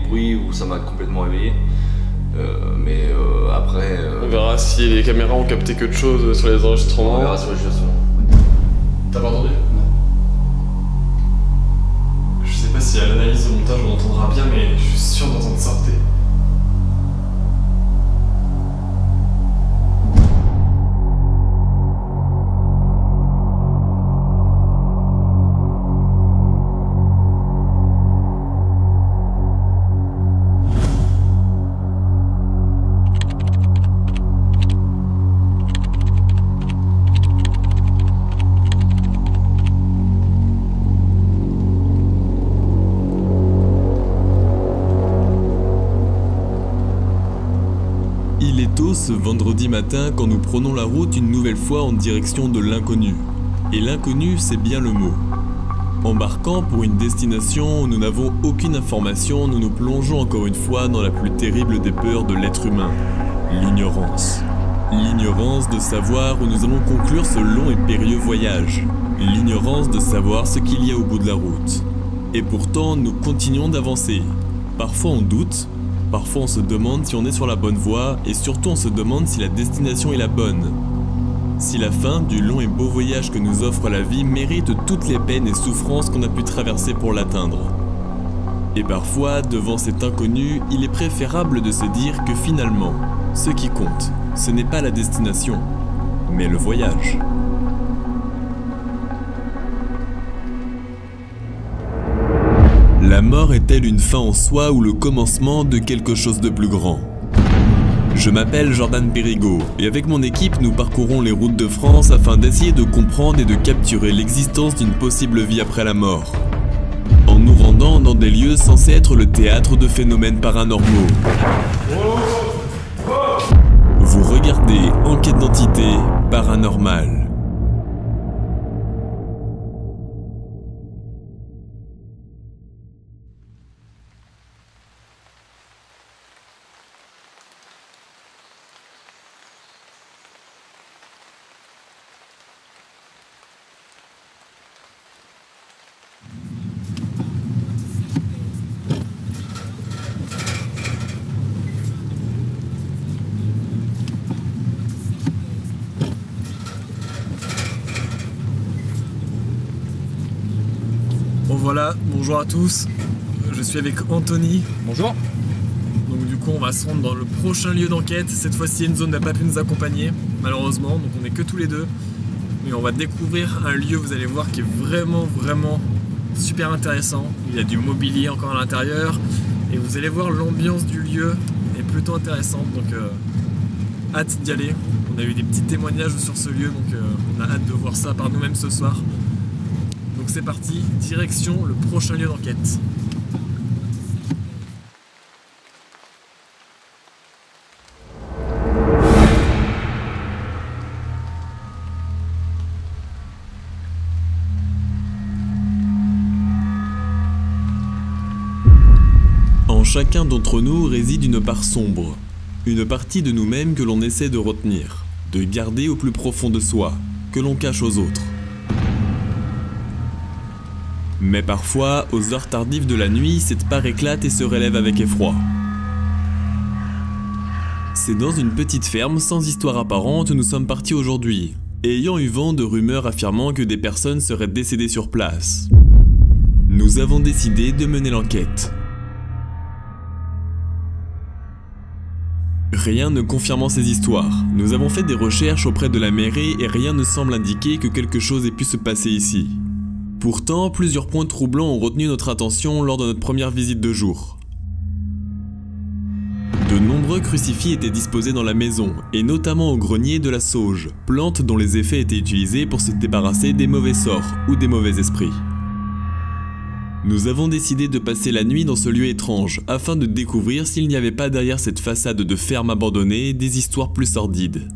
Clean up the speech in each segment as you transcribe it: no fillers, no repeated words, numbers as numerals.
bruits où ça m'a complètement réveillé. Après... On verra si les caméras ont capté quelque chose sur les enregistrements. On verra sur l'enregistrement. T'as pas entendu? Non. Je sais pas si à l'analyse au montage on entendra bien, mais je suis sûr d'entendre sortir. Il est tôt ce vendredi matin quand nous prenons la route une nouvelle fois en direction de l'inconnu. Et l'inconnu, c'est bien le mot. Embarquant pour une destination où nous n'avons aucune information, nous nous plongeons encore une fois dans la plus terrible des peurs de l'être humain, l'ignorance. L'ignorance de savoir où nous allons conclure ce long et périlleux voyage. L'ignorance de savoir ce qu'il y a au bout de la route. Et pourtant, nous continuons d'avancer. Parfois on doute, parfois on se demande si on est sur la bonne voie et surtout on se demande si la destination est la bonne. Si la fin du long et beau voyage que nous offre la vie mérite toutes les peines et souffrances qu'on a pu traverser pour l'atteindre. Et parfois, devant cet inconnu, il est préférable de se dire que finalement, ce qui compte, ce n'est pas la destination, mais le voyage. La mort est-elle une fin en soi ou le commencement de quelque chose de plus grand ? Je m'appelle Jordan Périgaud et avec mon équipe nous parcourons les routes de France afin d'essayer de comprendre et de capturer l'existence d'une possible vie après la mort. En nous rendant dans des lieux censés être le théâtre de phénomènes paranormaux. Vous regardez Enquête d'identité paranormale. Bon voilà, bonjour à tous, je suis avec Anthony. Bonjour. Donc du coup on va se rendre dans le prochain lieu d'enquête. Cette fois-ci Enzo n'a pas pu nous accompagner, malheureusement, donc on n'est que tous les deux. Mais on va découvrir un lieu, vous allez voir, qui est vraiment super intéressant. Il y a du mobilier encore à l'intérieur et vous allez voir l'ambiance du lieu est plutôt intéressante, donc hâte d'y aller. On a eu des petits témoignages sur ce lieu, donc on a hâte de voir ça par nous-mêmes ce soir. Donc c'est parti, direction le prochain lieu d'enquête. En chacun d'entre nous réside une part sombre, une partie de nous-mêmes que l'on essaie de retenir, de garder au plus profond de soi, que l'on cache aux autres. Mais parfois, aux heures tardives de la nuit, cette part éclate et se relève avec effroi. C'est dans une petite ferme sans histoire apparente où nous sommes partis aujourd'hui, ayant eu vent de rumeurs affirmant que des personnes seraient décédées sur place. Nous avons décidé de mener l'enquête. Rien ne confirmant ces histoires, nous avons fait des recherches auprès de la mairie et rien ne semble indiquer que quelque chose ait pu se passer ici. Pourtant, plusieurs points troublants ont retenu notre attention lors de notre première visite de jour. De nombreux crucifix étaient disposés dans la maison, et notamment au grenier de la sauge, plante dont les effets étaient utilisés pour se débarrasser des mauvais sorts ou des mauvais esprits. Nous avons décidé de passer la nuit dans ce lieu étrange, afin de découvrir s'il n'y avait pas derrière cette façade de ferme abandonnée des histoires plus sordides.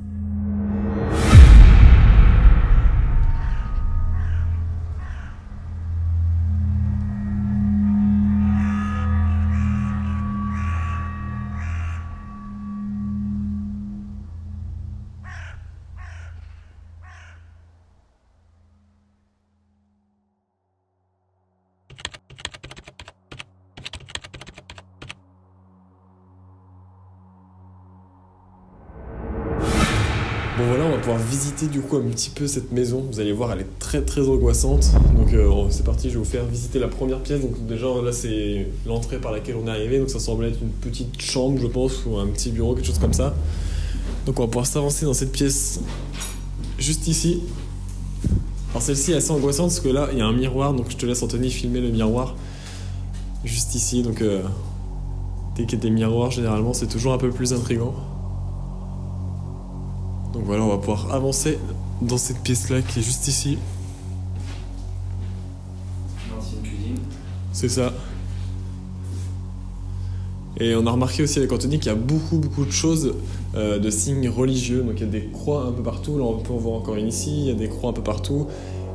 Bon voilà, on va pouvoir visiter du coup un petit peu cette maison. Vous allez voir, elle est très très angoissante. Donc c'est parti, je vais vous faire visiter la première pièce. Donc déjà là c'est l'entrée par laquelle on est arrivé. Donc ça semble être une petite chambre je pense, ou un petit bureau, quelque chose comme ça. Donc on va pouvoir s'avancer dans cette pièce juste ici. Alors celle-ci est assez angoissante parce que là il y a un miroir. Donc je te laisse Anthony filmer le miroir. Juste ici, donc dès qu'il y a des miroirs généralement c'est toujours un peu plus intriguant. Donc voilà, on va pouvoir avancer dans cette pièce-là qui est juste ici. L'ancienne cuisine. C'est ça. Et on a remarqué aussi avec Anthony qu'il y a beaucoup de choses de signes religieux. Donc il y a des croix un peu partout. Là on peut en voir encore une ici. Il y a des croix un peu partout.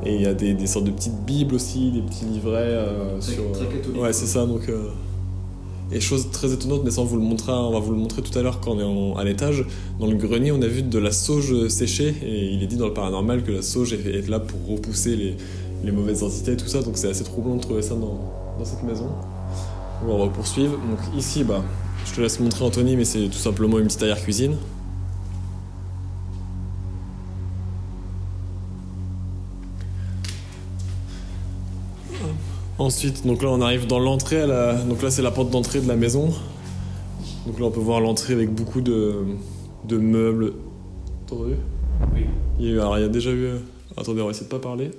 Et il y a des sortes de petites bibles aussi, des petits livrets Très catholique. Ouais, c'est ça. Donc et chose très étonnante, mais ça on va vous le montrer tout à l'heure quand on est à l'étage. Dans le grenier, on a vu de la sauge séchée et il est dit dans le paranormal que la sauge est là pour repousser les mauvaises entités et tout ça. Donc c'est assez troublant de trouver ça dans cette maison. Bon, on va poursuivre. Donc ici, je te laisse montrer Anthony, mais c'est tout simplement une petite arrière-cuisine. Ensuite, donc là on arrive dans l'entrée, donc là c'est la porte d'entrée de la maison. Donc là on peut voir l'entrée avec beaucoup de meubles. T'as entendu ? Oui. Il y a déjà eu... Attendez, on va essayer de pas parler.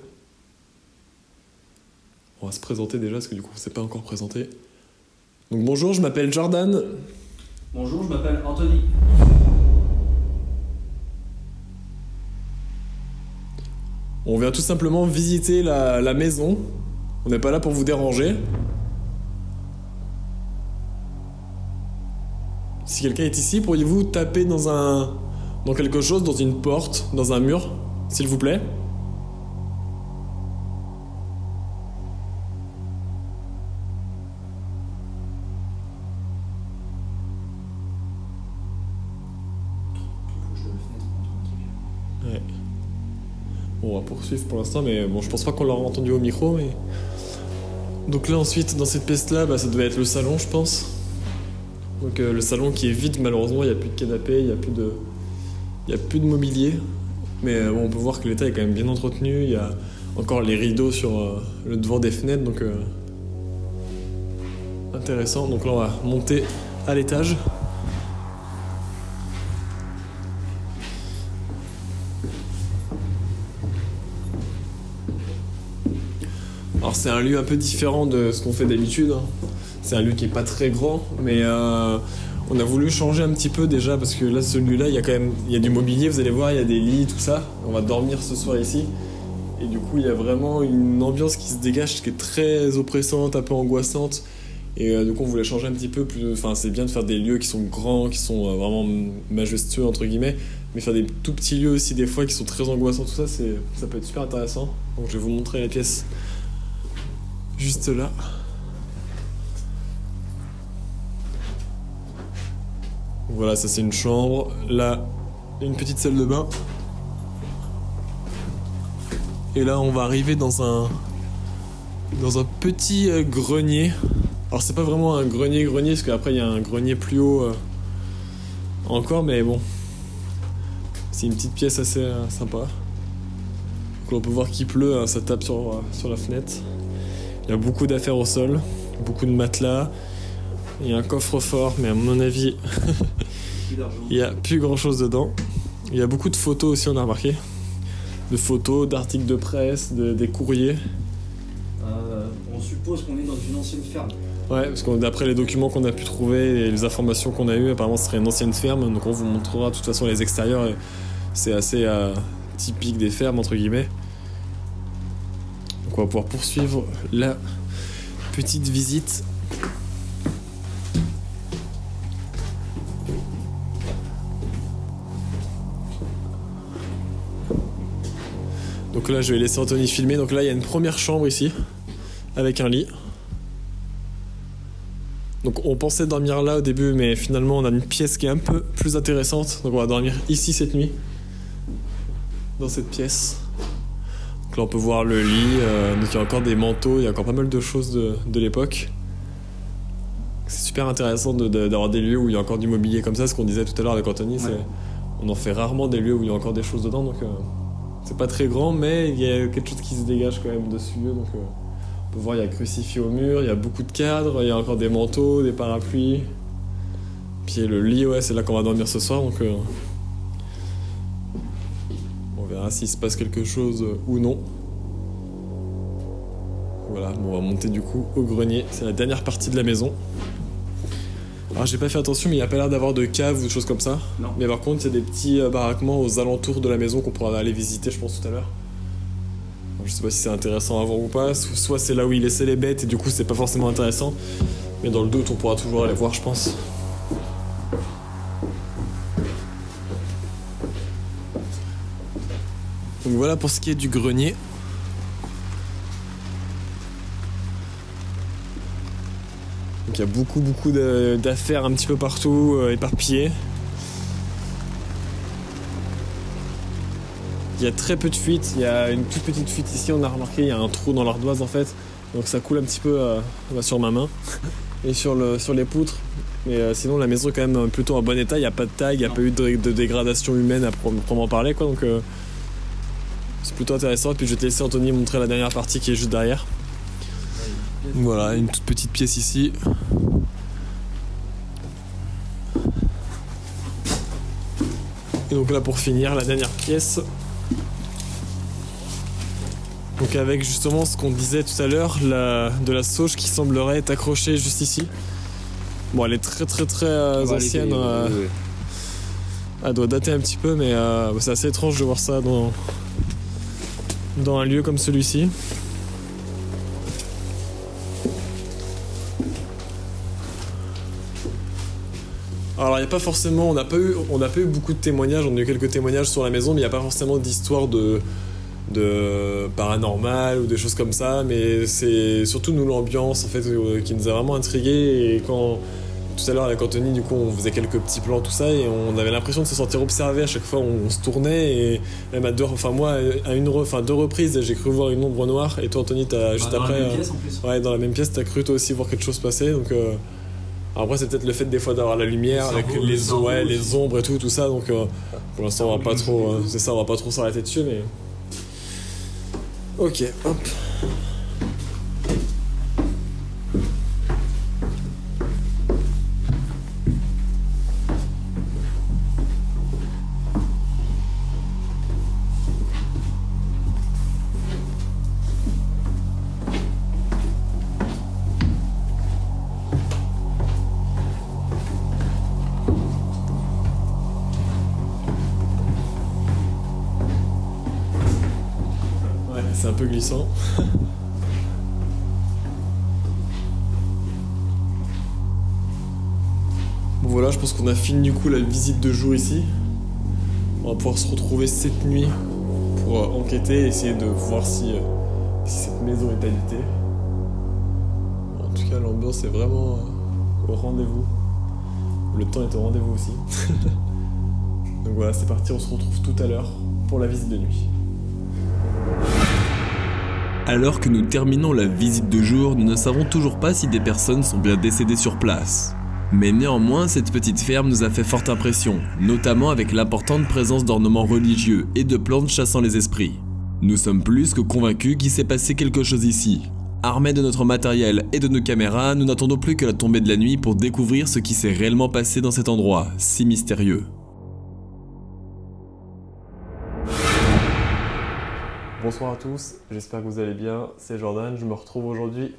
On va se présenter déjà parce que du coup on s'est pas encore présenté. Donc bonjour, je m'appelle Jordan. Bonjour, je m'appelle Anthony. On vient tout simplement visiter la maison. On n'est pas là pour vous déranger. Si quelqu'un est ici, pourriez-vous taper dans quelque chose, dans une porte, dans un mur, s'il vous plaît ? Ouais. Bon, on va poursuivre pour l'instant, mais bon, je pense pas qu'on l'aura entendu au micro, mais... Donc là, ensuite, dans cette pièce-là, ça devait être le salon, je pense. Donc le salon qui est vide, malheureusement, il n'y a plus de canapé, il n'y a plus de mobilier. Mais bon, on peut voir que l'état est quand même bien entretenu. Il y a encore les rideaux sur le devant des fenêtres, donc intéressant. Donc là, on va monter à l'étage. Alors c'est un lieu un peu différent de ce qu'on fait d'habitude. C'est un lieu qui est pas très grand, mais on a voulu changer un petit peu déjà parce que là, celui-là, il y a du mobilier, vous allez voir, il y a des lits, tout ça. On va dormir ce soir ici. Et du coup, il y a vraiment une ambiance qui se dégage, qui est très oppressante, un peu angoissante. Et du coup, on voulait changer un petit peu. Enfin, c'est bien de faire des lieux qui sont grands, qui sont vraiment majestueux, entre guillemets. Mais faire des tout petits lieux aussi, des fois, qui sont très angoissants, tout ça, ça peut être super intéressant. Donc je vais vous montrer les pièces. Juste là. Voilà, ça c'est une chambre. Là, une petite salle de bain. Et là, on va arriver dans un petit grenier. Alors c'est pas vraiment un grenier, parce qu'après il y a un grenier plus haut encore, mais bon. C'est une petite pièce assez sympa. Donc on peut voir qu'il pleut, hein, ça tape sur la fenêtre. Il y a beaucoup d'affaires au sol, beaucoup de matelas. Il y a un coffre-fort, mais à mon avis, il n'y a plus grand-chose dedans. Il y a beaucoup de photos aussi, on a remarqué. De photos, d'articles de presse, des courriers. On suppose qu'on est dans une ancienne ferme. Ouais, parce que d'après les documents qu'on a pu trouver et les informations qu'on a eues, apparemment ce serait une ancienne ferme. Donc on vous montrera de toute façon les extérieurs. Et c'est assez typique des fermes, entre guillemets. Donc on va pouvoir poursuivre la petite visite. Donc là je vais laisser Anthony filmer. Donc là il y a une première chambre ici, avec un lit. Donc on pensait dormir là au début, mais finalement on a une pièce qui est un peu plus intéressante. Donc on va dormir ici cette nuit, dans cette pièce. Donc là on peut voir le lit, donc il y a encore des manteaux, il y a encore pas mal de choses de l'époque. C'est super intéressant d'avoir des lieux où il y a encore du mobilier comme ça, ce qu'on disait tout à l'heure avec Anthony, ouais. on en fait rarement des lieux où il y a encore des choses dedans, donc c'est pas très grand, mais il y a quelque chose qui se dégage quand même de ce lieu. Donc on peut voir, il y a crucifix au mur, il y a beaucoup de cadres, il y a encore des manteaux, des parapluies. Puis le lit, ouais, c'est là qu'on va dormir ce soir, donc on verra s'il se passe quelque chose ou non. Voilà, bon, on va monter du coup au grenier, c'est la dernière partie de la maison. Alors j'ai pas fait attention, mais il n'y a pas l'air d'avoir de cave ou de choses comme ça. Non. Mais par contre, il y a des petits baraquements aux alentours de la maison qu'on pourra aller visiter, je pense, tout à l'heure. Je sais pas si c'est intéressant à voir ou pas, soit c'est là où il laissait les bêtes et du coup c'est pas forcément intéressant. Mais dans le doute, on pourra toujours aller voir, je pense. Donc voilà pour ce qui est du grenier. Donc il y a beaucoup d'affaires un petit peu partout, éparpillées. Il y a très peu de fuites, il y a une toute petite fuite ici, on a remarqué, il y a un trou dans l'ardoise en fait. Donc ça coule un petit peu sur ma main et sur les poutres. Mais sinon la maison est quand même plutôt en bon état, il n'y a pas de taille, il n'y a pas eu de dégradation humaine à proprement parler, quoi. Donc c'est plutôt intéressant. Et puis je vais te laisser Anthony montrer la dernière partie qui est juste derrière. Voilà, une toute petite pièce ici. Et donc là pour finir, la dernière pièce. Donc avec justement ce qu'on disait tout à l'heure, de la sauge qui semblerait être accrochée juste ici. Bon, elle est très ancienne. Elle doit dater un petit peu, mais c'est assez étrange de voir ça dans un lieu comme celui-ci. Alors il n'y a pas forcément, on n'a pas eu beaucoup de témoignages, on a eu quelques témoignages sur la maison, mais il n'y a pas forcément d'histoire de paranormal ou des choses comme ça, mais c'est surtout nous l'ambiance en fait qui nous a vraiment intrigués. Et quand tout à l'heure avec Anthony, du coup on faisait quelques petits plans tout ça et on avait l'impression de se sentir observé à chaque fois où on se tournait. Et même à deux reprises j'ai cru voir une ombre noire, et toi Anthony t'as juste dans après la même pièce, en plus. ouais, dans la même pièce t'as cru toi aussi voir quelque chose passer. Donc alors après c'est peut-être le fait des fois d'avoir la lumière avec les ombres et tout ça, donc pour l'instant on va pas trop on va pas trop s'arrêter dessus, mais ok, hop. C'est un peu glissant. Bon voilà, je pense qu'on a fini du coup la visite de jour ici. On va pouvoir se retrouver cette nuit pour enquêter et essayer de voir si cette maison est habitée. En tout cas, l'ambiance est vraiment au rendez-vous. Le temps est au rendez-vous aussi. Donc voilà, c'est parti, on se retrouve tout à l'heure pour la visite de nuit. Alors que nous terminons la visite de jour, nous ne savons toujours pas si des personnes sont bien décédées sur place. Mais néanmoins, cette petite ferme nous a fait forte impression, notamment avec l'importante présence d'ornements religieux et de plantes chassant les esprits. Nous sommes plus que convaincus qu'il s'est passé quelque chose ici. Armés de notre matériel et de nos caméras, nous n'attendons plus que la tombée de la nuit pour découvrir ce qui s'est réellement passé dans cet endroit si mystérieux. Bonsoir à tous, j'espère que vous allez bien, c'est Jordan, je me retrouve aujourd'hui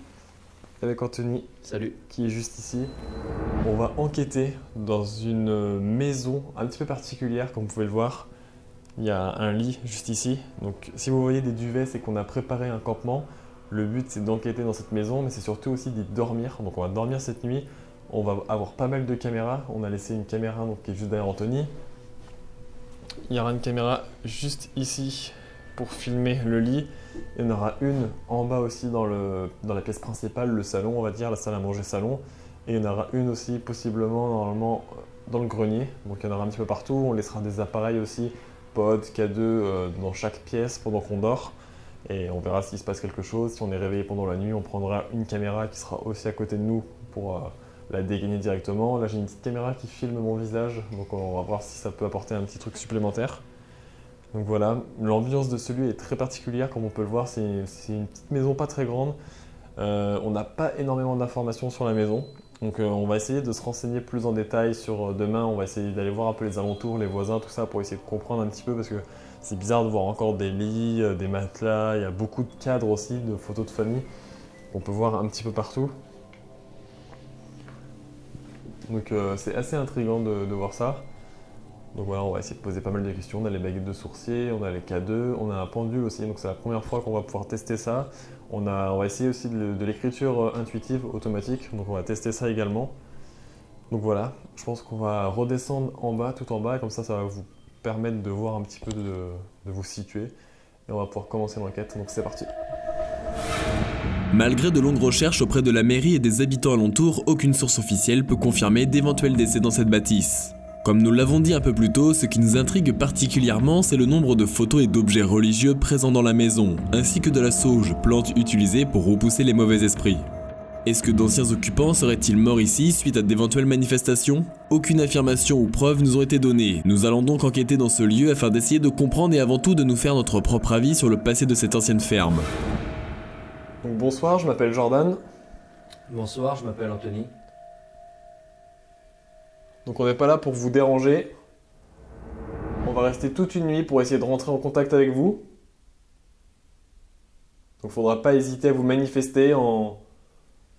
avec Anthony. Salut. Qui est juste ici. On va enquêter dans une maison un petit peu particulière, comme vous pouvez le voir. Il y a un lit juste ici, donc si vous voyez des duvets, c'est qu'on a préparé un campement. Le but c'est d'enquêter dans cette maison, mais c'est surtout aussi d'y dormir, donc on va dormir cette nuit. On va avoir pas mal de caméras, on a laissé une caméra donc, qui est juste derrière Anthony. Il y aura une caméra juste ici pour filmer le lit. Il y en aura une en bas aussi dans la pièce principale, le salon, on va dire, la salle à manger salon. Et il y en aura une aussi possiblement normalement dans le grenier. Donc il y en aura un petit peu partout. On laissera des appareils aussi, pod, K2 dans chaque pièce pendant qu'on dort. Et on verra s'il se passe quelque chose. Si on est réveillé pendant la nuit, on prendra une caméra qui sera aussi à côté de nous pour la dégainer directement. Là j'ai une petite caméra qui filme mon visage, donc on va voir si ça peut apporter un petit truc supplémentaire. Donc voilà, l'ambiance de ce lieu est très particulière, comme on peut le voir, c'est une petite maison pas très grande. On n'a pas énormément d'informations sur la maison, donc on va essayer de se renseigner plus en détail sur demain. On va essayer d'aller voir un peu les alentours, les voisins, tout ça, pour essayer de comprendre un petit peu, parce que c'est bizarre de voir encore des lits, des matelas, il y a beaucoup de cadres aussi, de photos de famille qu'on peut voir un petit peu partout. Donc c'est assez intriguant de voir ça. Donc voilà, on va essayer de poser pas mal de questions. On a les baguettes de sourcier, on a les K2, on a un pendule aussi, donc c'est la première fois qu'on va pouvoir tester ça. On va essayer aussi de l'écriture intuitive, automatique, donc on va tester ça également. Donc voilà, je pense qu'on va redescendre en bas, tout en bas, et comme ça va vous permettre de voir un petit peu, de vous situer. Et on va pouvoir commencer l'enquête, donc c'est parti. Malgré de longues recherches auprès de la mairie et des habitants alentours, aucune source officielle peut confirmer d'éventuels décès dans cette bâtisse. Comme nous l'avons dit un peu plus tôt, ce qui nous intrigue particulièrement, c'est le nombre de photos et d'objets religieux présents dans la maison, ainsi que de la sauge, plante utilisée pour repousser les mauvais esprits. Est-ce que d'anciens occupants seraient-ils morts ici suite à d'éventuelles manifestations? Aucune affirmation ou preuve nous ont été données. Nous allons donc enquêter dans ce lieu afin d'essayer de comprendre et avant tout de nous faire notre propre avis sur le passé de cette ancienne ferme. Donc bonsoir, je m'appelle Jordan. Bonsoir, je m'appelle Anthony. Donc on n'est pas là pour vous déranger. On va rester toute une nuit pour essayer de rentrer en contact avec vous. Donc il ne faudra pas hésiter à vous manifester en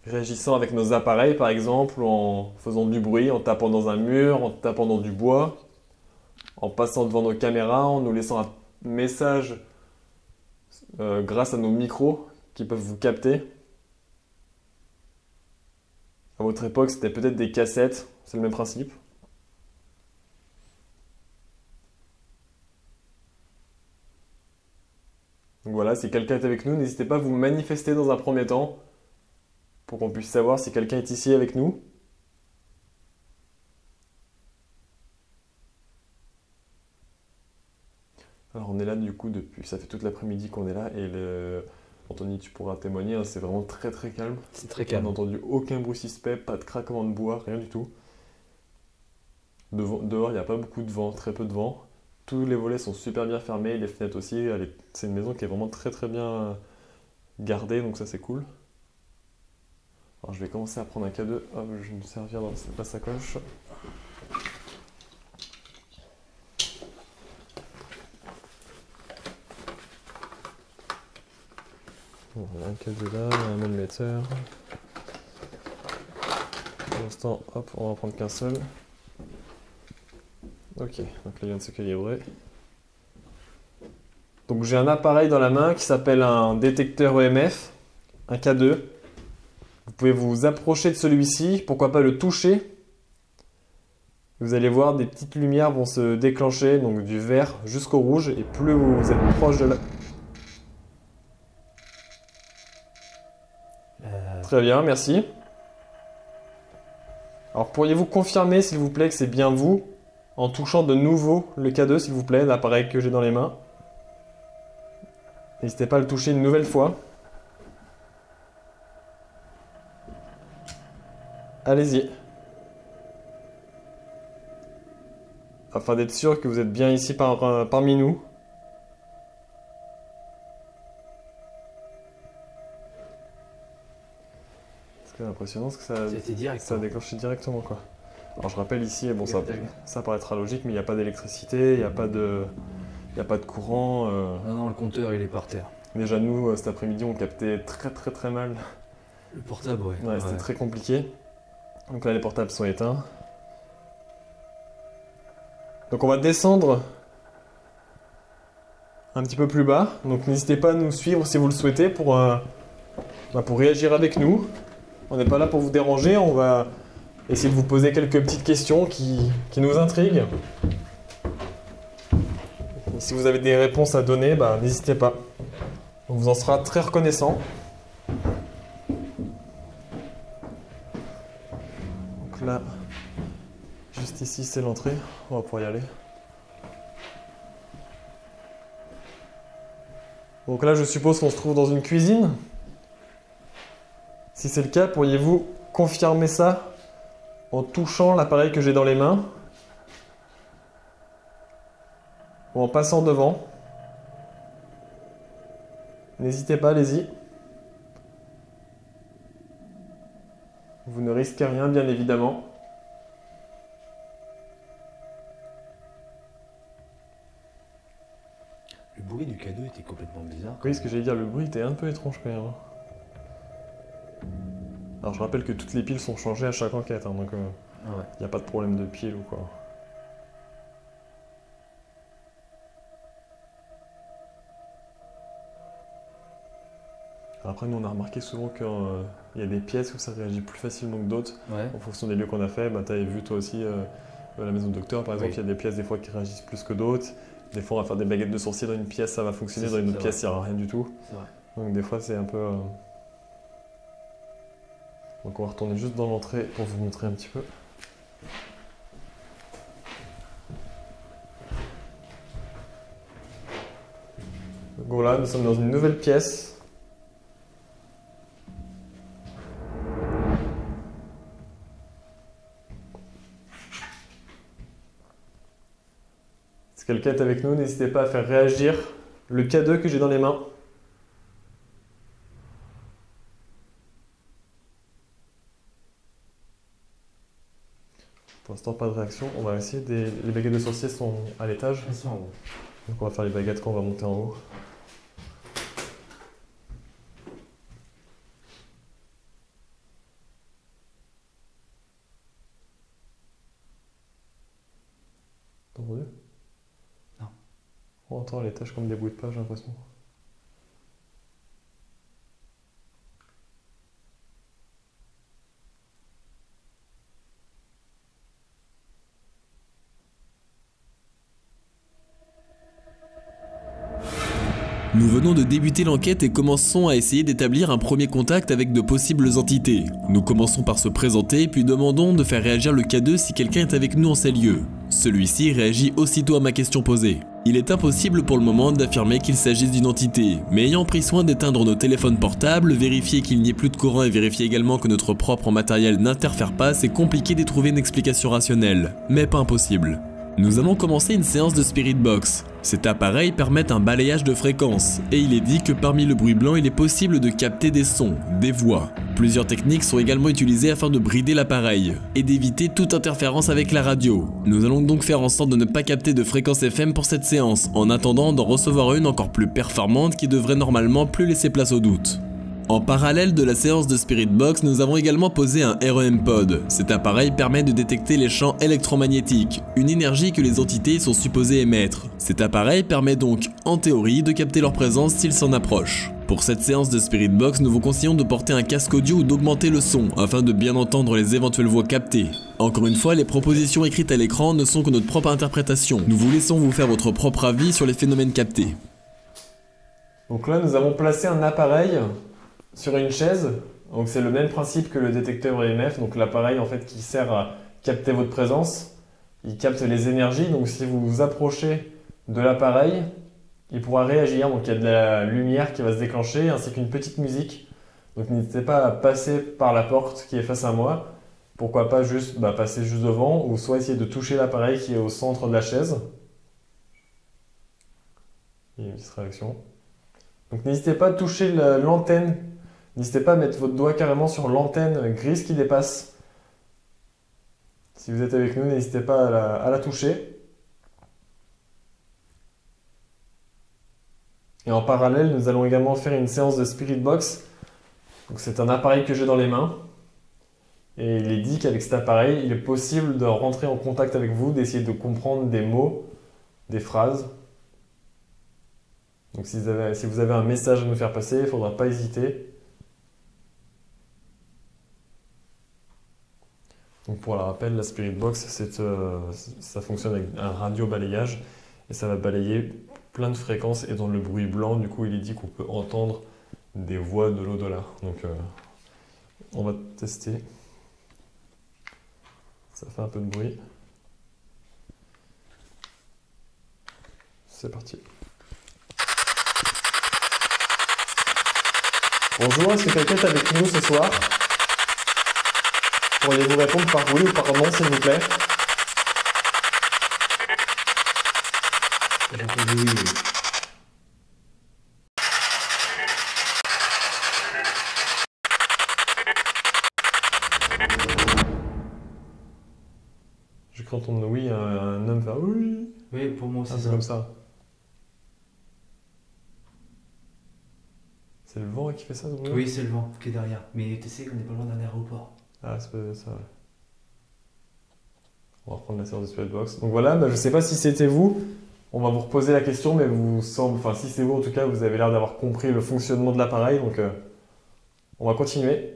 réagissant avec nos appareils par exemple, ou en faisant du bruit, en tapant dans un mur, en tapant dans du bois, en passant devant nos caméras, en nous laissant un message grâce à nos micros qui peuvent vous capter. À votre époque, c'était peut-être des cassettes, c'est le même principe. Donc voilà, si quelqu'un est avec nous, n'hésitez pas à vous manifester dans un premier temps pour qu'on puisse savoir si quelqu'un est ici avec nous. Alors on est là du coup depuis, ça fait toute l'après-midi qu'on est là et Anthony, tu pourras témoigner, hein, c'est vraiment très très calme. C'est très calme. On n'a entendu aucun bruit suspect, pas de craquement de bois, rien du tout. Dehors, il n'y a pas beaucoup de vent, très peu de vent. Tous les volets sont super bien fermés, les fenêtres aussi. C'est une maison qui est vraiment très très bien gardée, donc ça c'est cool. Alors je vais commencer à prendre un K2, hop, je vais me servir dans la sacoche. Bon, on a un K2 là, un manmeter. Pour l'instant, hop, on va en prendre qu'un seul. Ok, donc là il vient de se calibrer. Donc j'ai un appareil dans la main qui s'appelle un détecteur EMF, un K2. Vous pouvez vous approcher de celui-ci, pourquoi pas le toucher. Vous allez voir des petites lumières vont se déclencher, donc du vert jusqu'au rouge, et plus vous êtes proche de la... Très bien, merci. Alors pourriez-vous confirmer s'il vous plaît que c'est bien vous en touchant de nouveau le K2 s'il vous plaît, l'appareil que j'ai dans les mains. N'hésitez pas à le toucher une nouvelle fois. Allez-y. Afin d'être sûr que vous êtes bien ici parmi nous. C'est impressionnant parce que ça a déclenché directement quoi. Alors je rappelle ici, bon, ça paraîtra logique, mais il n'y a pas d'électricité, il n'y a pas de courant. Non, le compteur il est par terre. Déjà nous, cet après-midi, on captait très mal. Le portable, ouais. Ouais, c'était très compliqué. Donc là, les portables sont éteints. Donc on va descendre un petit peu plus bas. Donc n'hésitez pas à nous suivre si vous le souhaitez pour réagir avec nous. On n'est pas là pour vous déranger, on va essayer de vous poser quelques petites questions qui nous intriguent. Et si vous avez des réponses à donner, n'hésitez pas. On vous en sera très reconnaissant. Donc là, juste ici, c'est l'entrée. On va pouvoir y aller. Donc là, je suppose qu'on se trouve dans une cuisine. Si c'est le cas, pourriez-vous confirmer ça en touchant l'appareil que j'ai dans les mains ou en passant devant. N'hésitez pas, allez-y. Vous ne risquez rien, bien évidemment. Le bruit du cadeau était complètement bizarre. Oui, ce que j'allais dire, le bruit était un peu étrange quand même. Alors je rappelle que toutes les piles sont changées à chaque enquête, hein, donc il n'y a pas de problème de pile ou quoi. Après, nous on a remarqué souvent qu'il y a des pièces où ça réagit plus facilement que d'autres. Ouais. En fonction des lieux qu'on a fait, bah, tu avais vu toi aussi à la maison de docteur par exemple, Oui. il y a des pièces des fois qui réagissent plus que d'autres. Des fois on va faire des baguettes de sourcils dans une pièce, ça va fonctionner, dans une autre pièce il n'y aura rien du tout. C'est vrai. Donc des fois c'est un peu... Donc on va retourner juste dans l'entrée pour vous montrer un petit peu. Donc voilà, nous sommes dans une nouvelle pièce. Si quelqu'un est avec nous, n'hésitez pas à faire réagir le cadeau que j'ai dans les mains. Pour l'instant, pas de réaction. On va essayer les baguettes de sorcier sont à l'étage. Elles sont en haut. Donc on va faire les baguettes quand on va monter en haut. T'as entendu? Non. On entend à l'étage comme des bruits de pas, j'ai l'impression. Nous venons de débuter l'enquête et commençons à essayer d'établir un premier contact avec de possibles entités. Nous commençons par se présenter puis demandons de faire réagir le K2 si quelqu'un est avec nous en ces lieux. Celui-ci réagit aussitôt à ma question posée. Il est impossible pour le moment d'affirmer qu'il s'agisse d'une entité, mais ayant pris soin d'éteindre nos téléphones portables, vérifier qu'il n'y ait plus de courant et vérifier également que notre propre matériel n'interfère pas, c'est compliqué d'y trouver une explication rationnelle, mais pas impossible. Nous allons commencer une séance de Spirit Box. Cet appareil permet un balayage de fréquences, et il est dit que parmi le bruit blanc, il est possible de capter des sons, des voix. Plusieurs techniques sont également utilisées afin de brider l'appareil, et d'éviter toute interférence avec la radio. Nous allons donc faire en sorte de ne pas capter de fréquence FM pour cette séance, en attendant d'en recevoir une encore plus performante qui devrait normalement plus laisser place au doute. En parallèle de la séance de Spirit Box, nous avons également posé un REM Pod. Cet appareil permet de détecter les champs électromagnétiques, une énergie que les entités sont supposées émettre. Cet appareil permet donc, en théorie, de capter leur présence s'ils s'en approchent. Pour cette séance de Spirit Box, nous vous conseillons de porter un casque audio ou d'augmenter le son, afin de bien entendre les éventuelles voix captées. Encore une fois, les propositions écrites à l'écran ne sont que notre propre interprétation. Nous vous laissons vous faire votre propre avis sur les phénomènes captés. Donc là, nous avons placé un appareil sur une chaise. Donc c'est le même principe que le détecteur EMF, donc l'appareil en fait qui sert à capter votre présence. Il capte les énergies, donc si vous vous approchez de l'appareil, il pourra réagir. Donc il y a de la lumière qui va se déclencher ainsi qu'une petite musique. Donc n'hésitez pas à passer par la porte qui est face à moi. Pourquoi pas juste passer juste devant, ou soit essayer de toucher l'appareil qui est au centre de la chaise. Il y a une petite réaction. Donc n'hésitez pas à toucher l'antenne. N'hésitez pas à mettre votre doigt carrément sur l'antenne grise qui dépasse. Si vous êtes avec nous, n'hésitez pas à la toucher. Et en parallèle, nous allons également faire une séance de Spirit Box. Donc c'est un appareil que j'ai dans les mains. Et il est dit qu'avec cet appareil, il est possible de rentrer en contact avec vous, d'essayer de comprendre des mots, des phrases. Donc si vous avez un message à nous faire passer, il ne faudra pas hésiter. Donc pour le rappel, la Spirit Box, ça fonctionne avec un radio balayage et ça va balayer plein de fréquences, et dans le bruit blanc, du coup, il est dit qu'on peut entendre des voix de l'au-delà. Donc on va tester. Ça fait un peu de bruit. C'est parti. Bonjour, est-ce que quelqu'un est avec nous ce soir? Pourriez-vous répondre par oui ou par non, s'il vous plaît? J'ai entendu oui, oui. J'ai cru entendre oui, un homme faire oui. Oui, pour moi Ah, c'est c'est ça. comme ça. C'est le vent qui fait ça, donc, Oui, c'est le vent qui est derrière. Mais tu sais qu'on n'est pas loin d'un aéroport. Ah, c'est peut-être ça, ouais. On va reprendre la séance de Sweatbox. Donc voilà, bah, je sais pas si c'était vous. On va vous reposer la question, mais vous semble, enfin si c'est vous en tout cas, vous avez l'air d'avoir compris le fonctionnement de l'appareil, donc on va continuer.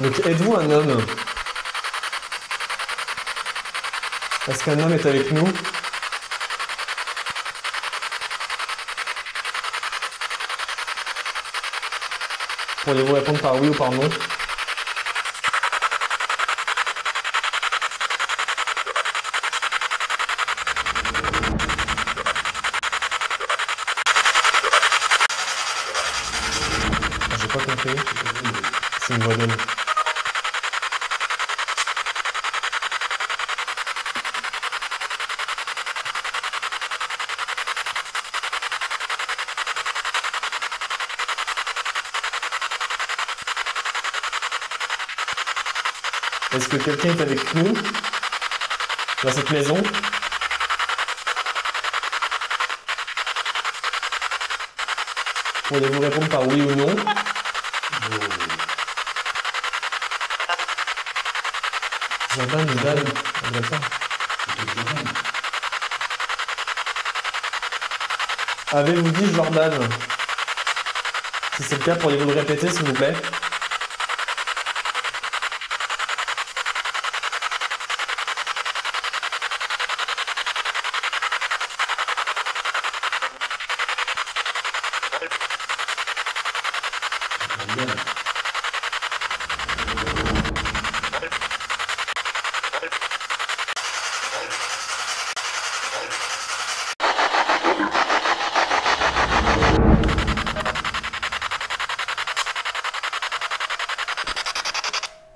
Donc êtes-vous un homme? Est-ce qu'un homme est avec nous? Pourriez-vous répondre par oui ou par non? J'ai pas compris. C'est une voix d'homme. Est-ce que quelqu'un est avec nous dans cette maison? Pourriez-vous répondre par oui ou non? Jordan, Dan, on dirait ça. Avez-vous dit Jordan? Si c'est le cas, pourriez-vous le répéter s'il vous plaît?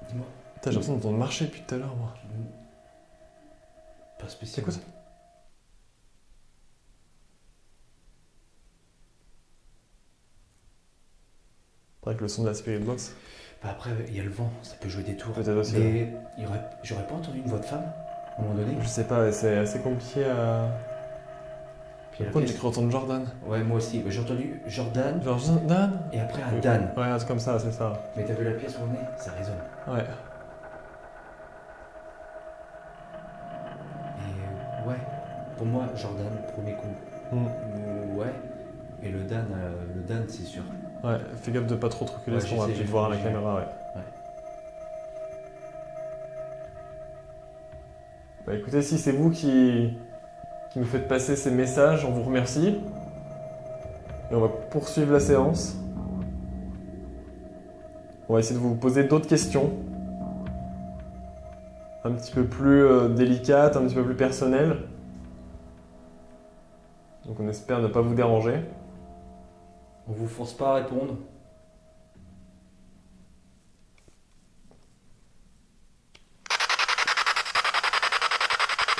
Dis-moi. Putain, j'ai l'impression d'entendre marcher depuis tout à l'heure, moi. Pas C'est spécial. quoi ça? Avec le son de la Spirit Box. Bah après, il y a le vent, ça peut jouer des tours. Peut-être aussi. Mais j'aurais pas entendu une voix de femme à un moment donné. Je sais pas, c'est assez compliqué à. Puis il y a la Pourquoi j'ai pièce. cru entendre Jordan? Ouais, moi aussi. J'ai entendu Jordan Jordan? et après un Dan. Ouais, un truc comme ça, c'est ça. Mais t'as vu la pièce où on est? Ça résonne. Ouais. Et ouais, pour moi, Jordan, premier coup. Ouais. Et le Dan, c'est sûr. Ouais, fais gaffe de pas trop te reculer, Ouais, parce qu'on va j'essaie, peut-être voir à la j'ai- caméra, ouais. Ouais. Bah écoutez, si c'est vous qui nous faites passer ces messages, on vous remercie. Et on va poursuivre la séance. On va essayer de vous poser d'autres questions. Un petit peu plus délicates, un petit peu plus personnelles. Donc on espère ne pas vous déranger. On vous force pas à répondre.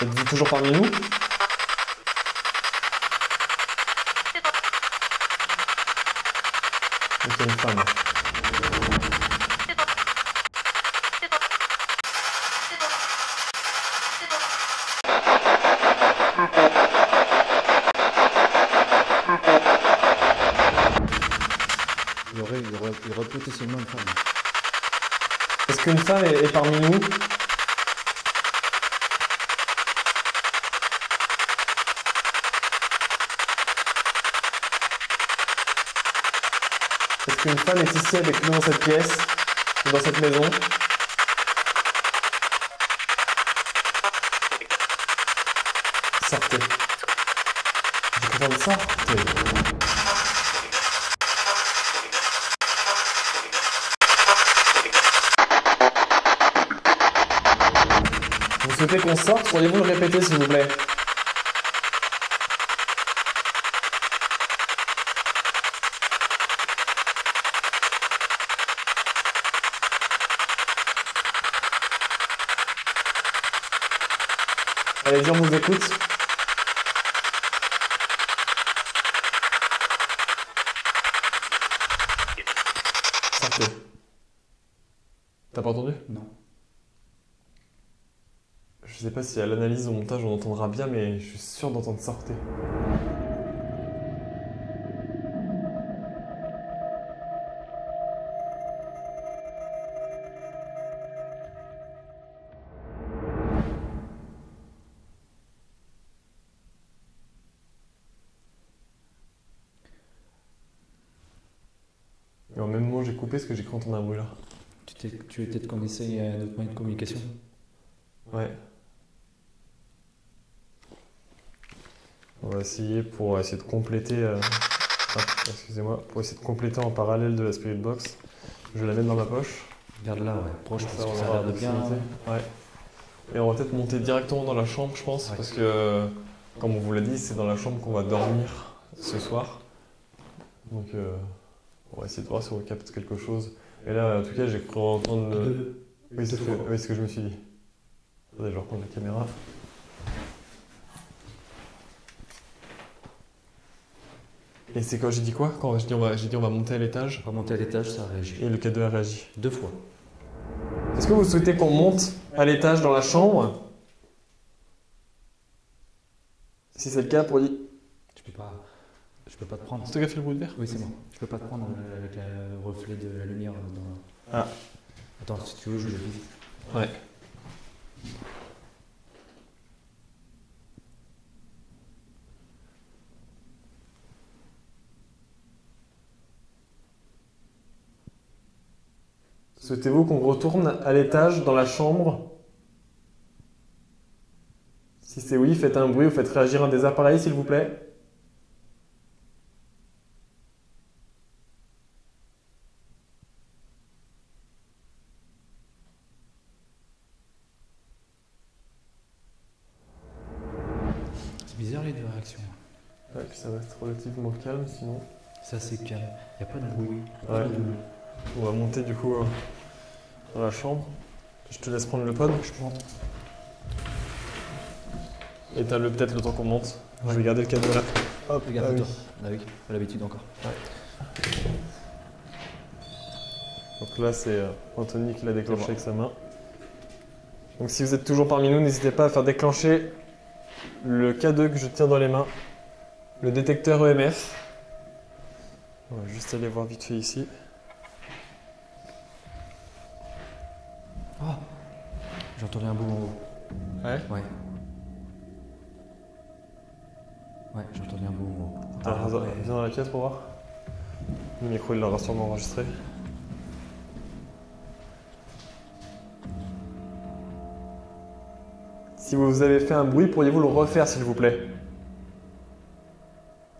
Êtes-vous toujours parmi nous? Donc il y a une femme. Il y aurait potentiellement une femme. Est-ce qu'une femme est parmi nous? Est-ce qu'une femme est ici avec nous dans cette pièce? Ou dans cette maison? Sortez. J'ai cru entendre sortez. Vous souhaitez qu'on sorte? Pourriez-vous le répéter s'il vous plaît? Allez-y, on vous écoute. Sortez. T'as pas entendu? Non. Je sais pas si à l'analyse au montage on entendra bien, mais je suis sûr d'entendre sortez. Et en même moment j'ai coupé parce que j'ai cru entendre un bruit là. Tu veux peut-être qu'on essaye un autre moyen de communication? Ouais. On va essayer pour essayer de compléter. Excusez-moi, pour essayer de compléter en parallèle de la Spirit Box. Je vais la mettre dans ma poche. Regarde là, ouais. Proche, Comme parce que on ça a aura l'air de la bien. possibilité. Ouais. Et on va peut-être monter directement dans la chambre, je pense, Ouais. parce que, comme on vous l'a dit, c'est dans la chambre qu'on va dormir ce soir. Donc, on va essayer de voir si on capte quelque chose. Et là, en tout cas, j'ai cru entendre le. Oui, c'est ce que je me suis dit. Attendez, je vais reprendre la caméra. Et c'est quand j'ai dit quoi? Quand j'ai dit on va monter à l'étage On va monter à l'étage, ça réagit. et le K2 a réagi. 2 fois. Est-ce que vous souhaitez qu'on monte à l'étage dans la chambre? Si c'est le cas, pour dire. Je peux pas te prendre. C'est toi qui as fait le bruit de verre? Oui, c'est bon. Je peux pas te prendre avec le reflet de la lumière dans. Ah. Attends, si tu veux, je le vis. Ouais. Souhaitez-vous qu'on retourne à l'étage dans la chambre? Si c'est oui, faites un bruit ou faites réagir un des appareils, s'il vous plaît. C'est bizarre les deux réactions. Ouais, puis ça reste relativement calme sinon. Ça, c'est calme. Y a pas de bruit. Ouais. On va monter du coup dans la chambre. Je te laisse prendre le pod. Je prends. Et t'as peut-être le temps qu'on monte. Ouais. Je vais garder le cadeau là. Hop, Regarde-toi. oui. Ah oui, à l'habitude encore. Donc là c'est Anthony qui l'a déclenché C'est bon. avec sa main. Donc si vous êtes toujours parmi nous, n'hésitez pas à faire déclencher le K2 que je tiens dans les mains. Le détecteur EMF. On va juste aller voir vite fait ici. Oh, j'ai entendu un bout en haut. Ouais. Ouais. Ouais, j'ai entendu un bout en haut. Viens dans la pièce pour voir. Le micro il l'aura sûrement enregistré. Si vous avez fait un bruit, pourriez-vous le refaire s'il vous plaît?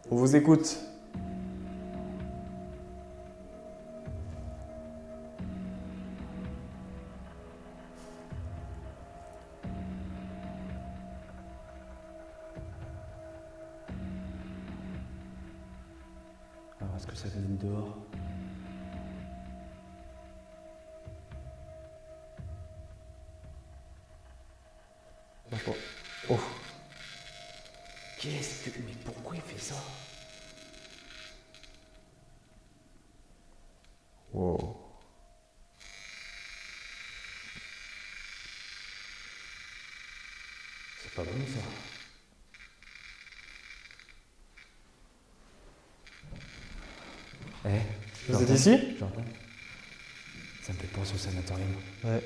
On vous écoute. Alors, est-ce que ça vient de dehors? D'accord. Oh. Qu'est-ce que... Mais pourquoi il fait ça? Wow. C'est pas bon ça. Eh, Vous êtes ici? J'entends. Ça me fait penser au sanatorium. Ouais.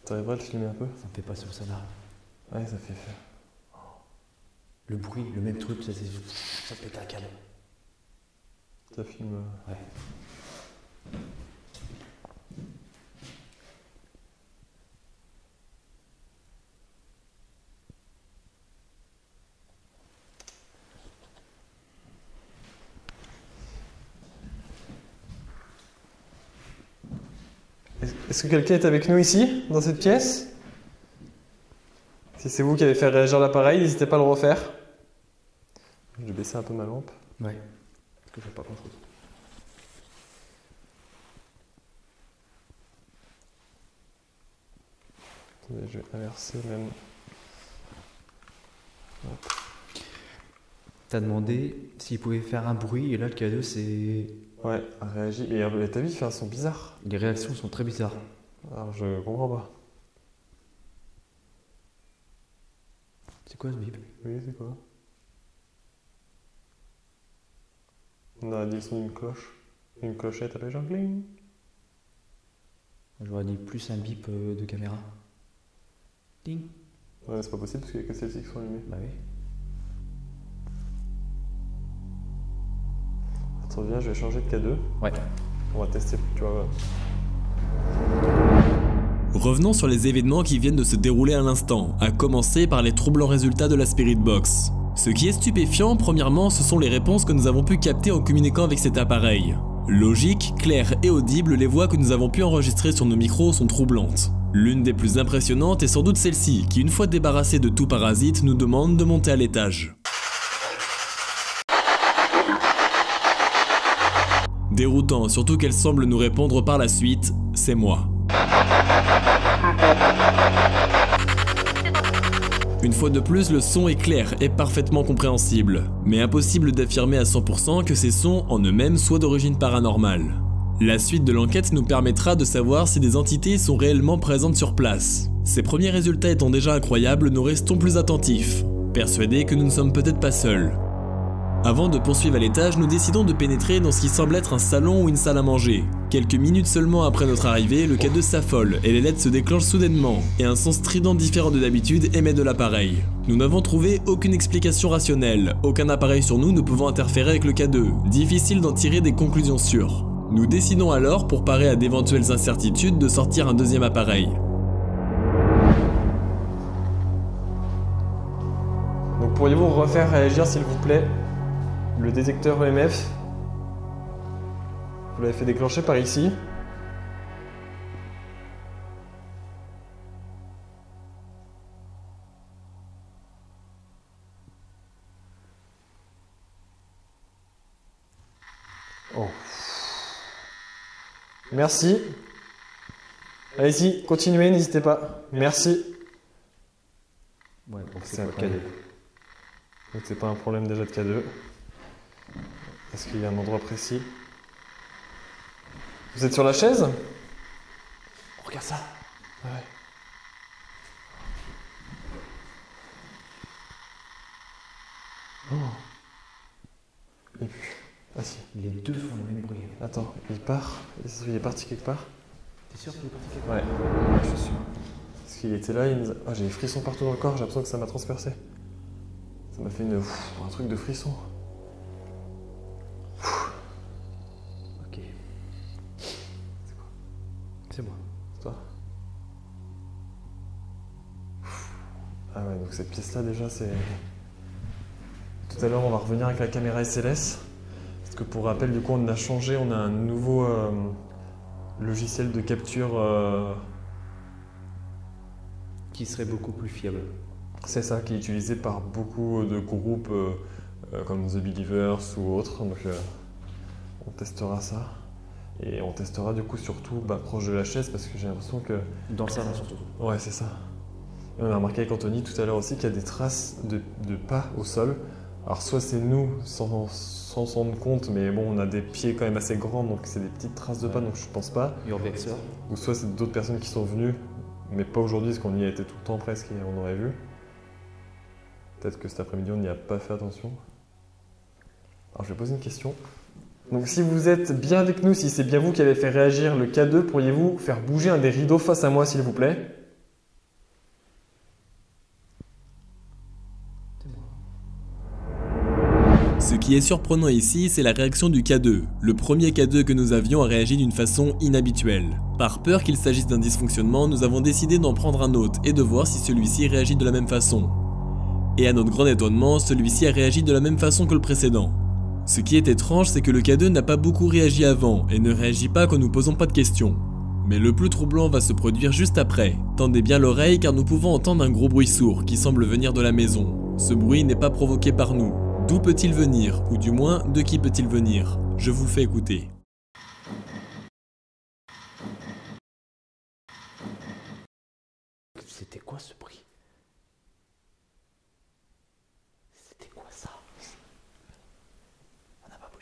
T'arriveras à le filmer un peu? Ça me fait penser au sana. Ouais, ça fait faire. Le bruit, le même truc, ça pète un câble. Ça filme. Ouais. Est-ce que quelqu'un est avec nous ici, dans cette pièce? Si c'est vous qui avez fait réagir l'appareil, n'hésitez pas à le refaire. Je vais baisser un peu ma lampe. Ouais. que je vois pas grand chose. Attendez, je vais inverser même. Hop. T'as demandé s'il pouvait faire un bruit et là le K2 c'est... Ouais, réagit. Et t'as vu, il fait un son bizarre. Les réactions sont très bizarres. Alors je comprends pas. C'est quoi ce bip? Oui, c'est quoi? On a dit le son d'une cloche. Une clochette avec genre cling. J'aurais dit plus un bip de caméra. Ding. Ouais, c'est pas possible parce qu'il y a que celles-ci qui sont allumées. Bah oui. Attends, viens, je vais changer de K2. Ouais. On va tester, tu vois. Revenons sur les événements qui viennent de se dérouler à l'instant, à commencer par les troublants résultats de la Spirit Box. Ce qui est stupéfiant, premièrement, ce sont les réponses que nous avons pu capter en communiquant avec cet appareil. Logiques, claires et audibles, les voix que nous avons pu enregistrer sur nos micros sont troublantes. L'une des plus impressionnantes est sans doute celle-ci, qui une fois débarrassée de tout parasite, nous demande de monter à l'étage. Déroutant, surtout qu'elle semble nous répondre par la suite, c'est moi. Une fois de plus, le son est clair et parfaitement compréhensible, mais impossible d'affirmer à 100% que ces sons en eux-mêmes soient d'origine paranormale. La suite de l'enquête nous permettra de savoir si des entités sont réellement présentes sur place. Ces premiers résultats étant déjà incroyables, nous restons plus attentifs, persuadés que nous ne sommes peut-être pas seuls. Avant de poursuivre à l'étage, nous décidons de pénétrer dans ce qui semble être un salon ou une salle à manger. Quelques minutes seulement après notre arrivée, le K2 s'affole et les LED se déclenchent soudainement, et un son strident différent de d'habitude émet de l'appareil. Nous n'avons trouvé aucune explication rationnelle, aucun appareil sur nous ne pouvant interférer avec le K2, difficile d'en tirer des conclusions sûres. Nous décidons alors, pour parer à d'éventuelles incertitudes, de sortir un deuxième appareil. Donc pourriez-vous refaire réagir s'il vous plaît le détecteur EMF? Vous l'avez fait déclencher par ici. Oh. Merci. Allez-y, continuez, n'hésitez pas. Merci. Ouais, donc C'est c'est pas un K2. Donc c'est pas un problème déjà de K2. Est-ce qu'il y a un endroit précis? Vous êtes sur la chaise? Regarde ça. Ouais. Oh. Et puis... Ah si. Les deux font le même bruit. Attends, il part. Il est parti quelque part? T'es sûr qu'il est parti quelque Ouais, je suis sûr. Parce qu'il était là, il nous a... Ah, j'ai des frissons partout dans le corps, j'ai l'impression que ça m'a transpercé. Ça m'a fait un truc de frisson. Ok. C'est quoi? C'est moi. C'est toi? Ah ouais, donc cette pièce-là déjà, c'est... Tout à l'heure, on va revenir avec la caméra SLS. Parce que pour rappel, du coup, on a changé, on a un nouveau logiciel de capture... Qui serait beaucoup plus fiable. C'est ça, qui est utilisé par beaucoup de groupes comme The Believers ou autres. Donc on testera ça. Et on testera du coup surtout proche de la chaise parce que j'ai l'impression que... Dans le salon surtout. Ouais, c'est ça. Et on a remarqué avec Anthony tout à l'heure aussi qu'il y a des traces de pas au sol. Alors soit c'est nous sans s'en rendre compte, mais bon, on a des pieds quand même assez grands, donc c'est des petites traces de pas, donc je pense pas. Urbexer. Ou soit c'est d'autres personnes qui sont venues, mais pas aujourd'hui, parce qu'on y a été tout le temps presque et on aurait vu. Peut-être que cet après-midi, on n'y a pas fait attention. Alors, je vais poser une question. Donc, si vous êtes bien avec nous, si c'est bien vous qui avez fait réagir le K2, pourriez-vous faire bouger un des rideaux face à moi, s'il vous plaît? Ce qui est surprenant ici, c'est la réaction du K2. Le premier K2 que nous avions a réagi d'une façon inhabituelle. Par peur qu'il s'agisse d'un dysfonctionnement, nous avons décidé d'en prendre un autre et de voir si celui-ci réagit de la même façon. Et à notre grand étonnement, celui-ci a réagi de la même façon que le précédent. Ce qui est étrange, c'est que le K2 n'a pas beaucoup réagi avant et ne réagit pas quand nous posons pas de questions. Mais le plus troublant va se produire juste après. Tendez bien l'oreille car nous pouvons entendre un gros bruit sourd qui semble venir de la maison. Ce bruit n'est pas provoqué par nous. D'où peut-il venir, ou du moins de qui peut-il venir? Je vous le fais écouter. C'était quoi ce bruit? C'était quoi ça?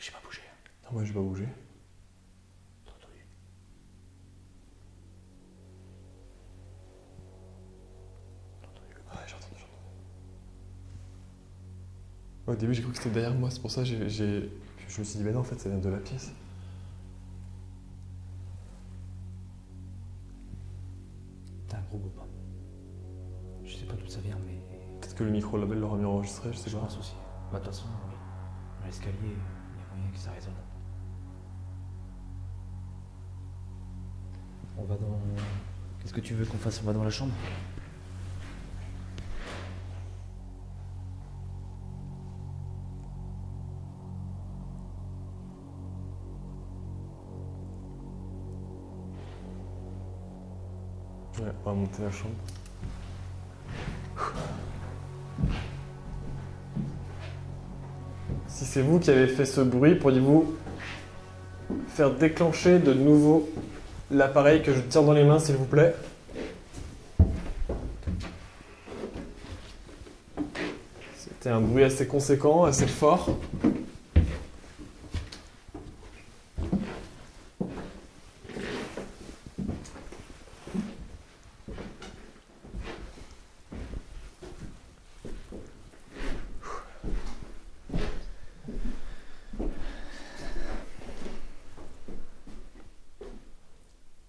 J'ai pas bougé. Non, moi j'ai pas bougé. T'as entendu? Ouais, j'ai entendu. Au début j'ai cru que c'était derrière moi, c'est pour ça que je me suis dit, bah non, en fait ça vient de la pièce. T'as un gros copain. Je sais pas d'où ça vient, mais. Peut-être que le micro-label l'aura mis enregistré, je sais Je pas. pense aussi. Bah, de toute façon, oui. Dans l'escalier, il y a moyen que ça résonne. On va dans. Qu'est-ce que tu veux qu'on fasse? On va dans la chambre? Ouais, on va monter la chambre. Si c'est vous qui avez fait ce bruit, pourriez-vous faire déclencher de nouveau l'appareil que je tiens dans les mains, s'il vous plaît? C'était un bruit assez conséquent, assez fort.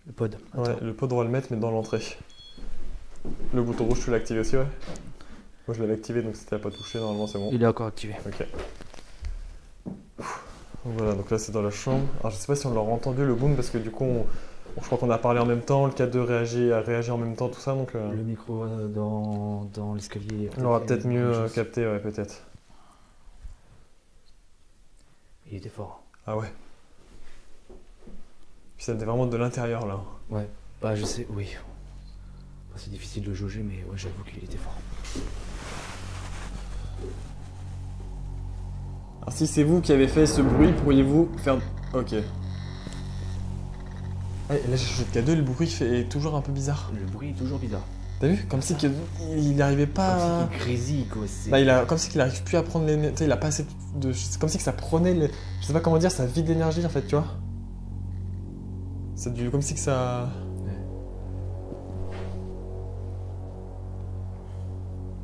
Le pod. Ouais, Attends. le pod on va le mettre, mais dans l'entrée. Le bouton rouge, tu l'as activé aussi, ouais? Moi je l'avais activé, donc si t'as pas touché, normalement c'est bon. Il est encore activé. Ok. Voilà, donc là c'est dans la chambre. Alors je sais pas si on l'aura entendu le boom, parce que du coup, je crois qu'on a parlé en même temps, le K2 a réagi en même temps, tout ça, donc Le micro dans l'escalier. on aura peut-être mieux capté, ouais, peut-être. Il était fort. Ah ouais. Puis ça venait vraiment de l'intérieur là. Ouais. Bah, je sais, oui. Bah, c'est difficile de jauger, mais ouais, j'avoue qu'il était fort. Alors si c'est vous qui avez fait ce bruit, pourriez-vous faire... Ok. Ah, là j'ai changé de K2, le bruit est toujours un peu bizarre. Le bruit est toujours bizarre. T'as vu? Comme si il n'arrivait pas... Comme si il grésille, quoi. Bah, comme si qu'il n'arrive plus à prendre les... Tu sais, il a pas assez de... C'est comme si que ça prenait... Je sais pas comment dire, ça vide l'énergie en fait, tu vois? C'est comme si que ça...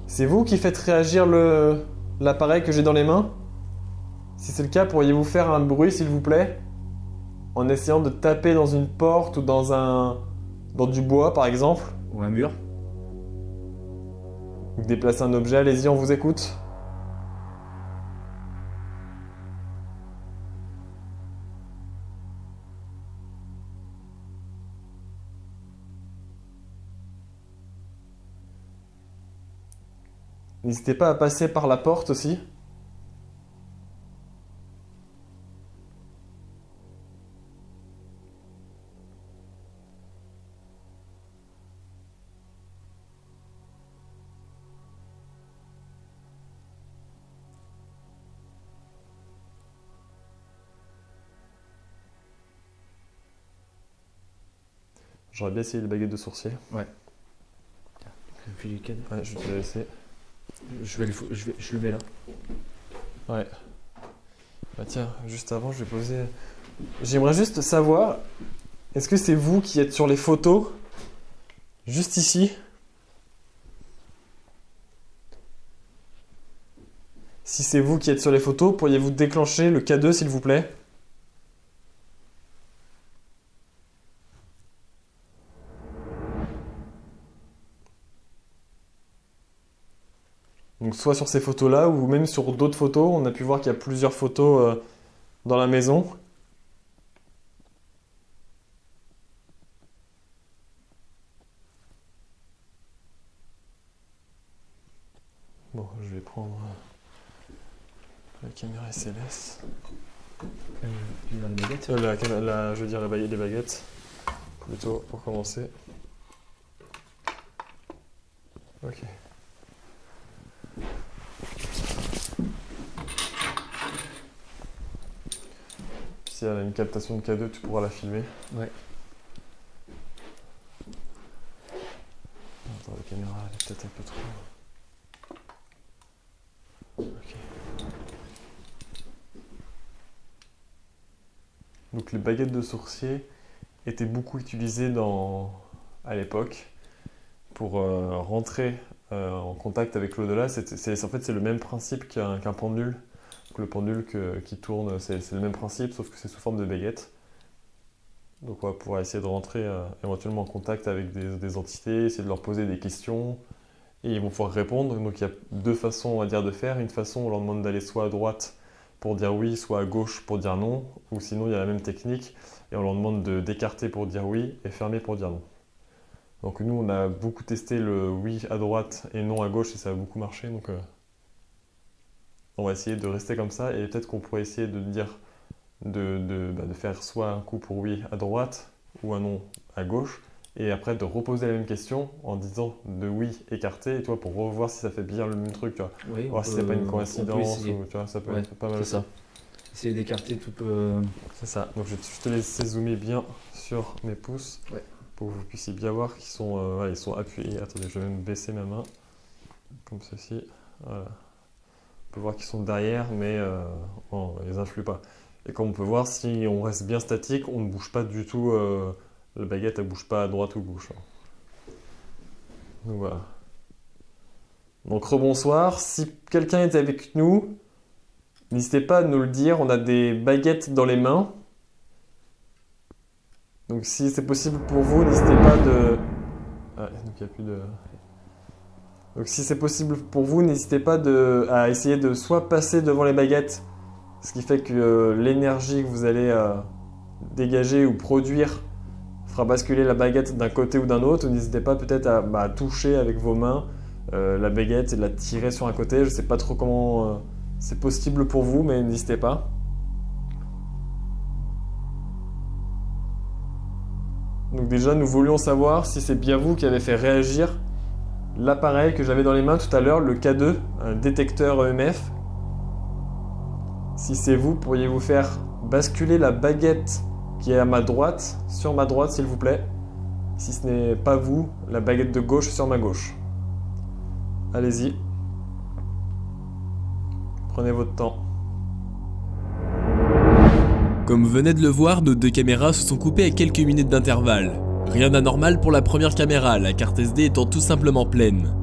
C'est vous qui faites réagir l'appareil que j'ai dans les mains? Si c'est le cas, pourriez-vous faire un bruit, s'il vous plaît? En essayant de taper dans une porte ou dans du bois, par exemple? Ou un mur. Ou déplacer un objet, allez-y, on vous écoute. N'hésitez pas à passer par la porte aussi. J'aurais bien essayé les baguettes de sourcier. Ouais. Puis du cadre. Ouais, je vais te la laisser. Je le mets là. Ouais. Bah tiens, juste avant, je vais poser... J'aimerais juste savoir, est-ce que c'est vous qui êtes sur les photos? Juste ici? Si c'est vous qui êtes sur les photos, pourriez-vous déclencher le K2, s'il vous plaît? Donc soit sur ces photos-là, ou même sur d'autres photos. On a pu voir qu'il y a plusieurs photos dans la maison. Bon, je vais prendre la caméra SLS. Il est dans les baguettes. Je veux dire les baguettes, plutôt, pour commencer. Ok. si elle a une captation de K2, tu pourras la filmer. Ouais. Attends, la caméra, elle est peut-être un peu trop... Ok. Donc les baguettes de sourcier étaient beaucoup utilisées à l'époque pour rentrer en contact avec l'au-delà. En fait, c'est le même principe qu'un pendule. Donc, le pendule qui tourne, c'est le même principe, sauf que c'est sous forme de baguette. Donc on va pouvoir essayer de rentrer éventuellement en contact avec des entités, essayer de leur poser des questions, et ils vont pouvoir répondre. Donc il y a deux façons, on va dire, de faire. Une façon, on leur demande d'aller soit à droite pour dire oui, soit à gauche pour dire non, ou sinon il y a la même technique, et on leur demande d'écarter pour dire oui, et fermer pour dire non. Donc nous, on a beaucoup testé le oui à droite et non à gauche, et ça a beaucoup marché, donc on va essayer de rester comme ça, et peut-être qu'on pourrait essayer de dire de faire soit un coup pour oui à droite ou un non à gauche, et après de reposer la même question en disant de oui écarté, et toi pour revoir si ça fait bien le même truc, tu vois. Oui, Voir si c'est pas une coïncidence, ou, tu vois, ça peut être pas mal. C'est ça. Essayer d'écarter tout. C'est ça. Donc je te laisse zoomer bien sur mes pouces, Ouais. pour que vous puissiez bien voir qu'ils sont, ils sont appuyés. Attendez, je vais même baisser ma main comme ceci. Voilà. On peut voir qu'ils sont derrière, mais on les influe pas. Et comme on peut voir, si on reste bien statique, on ne bouge pas du tout. La baguette, elle bouge pas à droite ou gauche. Donc voilà. Donc rebonsoir. Si quelqu'un est avec nous, n'hésitez pas à nous le dire. On a des baguettes dans les mains. Donc si c'est possible pour vous, n'hésitez pas de... Ah, donc il n'y a plus de... Donc si c'est possible pour vous, n'hésitez pas à essayer de soit passer devant les baguettes, ce qui fait que l'énergie que vous allez dégager ou produire fera basculer la baguette d'un côté ou d'un autre. N'hésitez pas peut-être à toucher avec vos mains la baguette et de la tirer sur un côté. Je ne sais pas trop comment c'est possible pour vous, mais n'hésitez pas. Donc déjà, nous voulions savoir si c'est bien vous qui avez fait réagir l'appareil que j'avais dans les mains tout à l'heure, le K2, un détecteur EMF. Si c'est vous, pourriez-vous faire basculer la baguette qui est à ma droite, sur ma droite s'il vous plaît. Si ce n'est pas vous, la baguette de gauche sur ma gauche. Allez-y. Prenez votre temps. Comme vous venez de le voir, nos deux caméras se sont coupées à quelques minutes d'intervalle. Rien d'anormal pour la première caméra, la carte SD étant tout simplement pleine.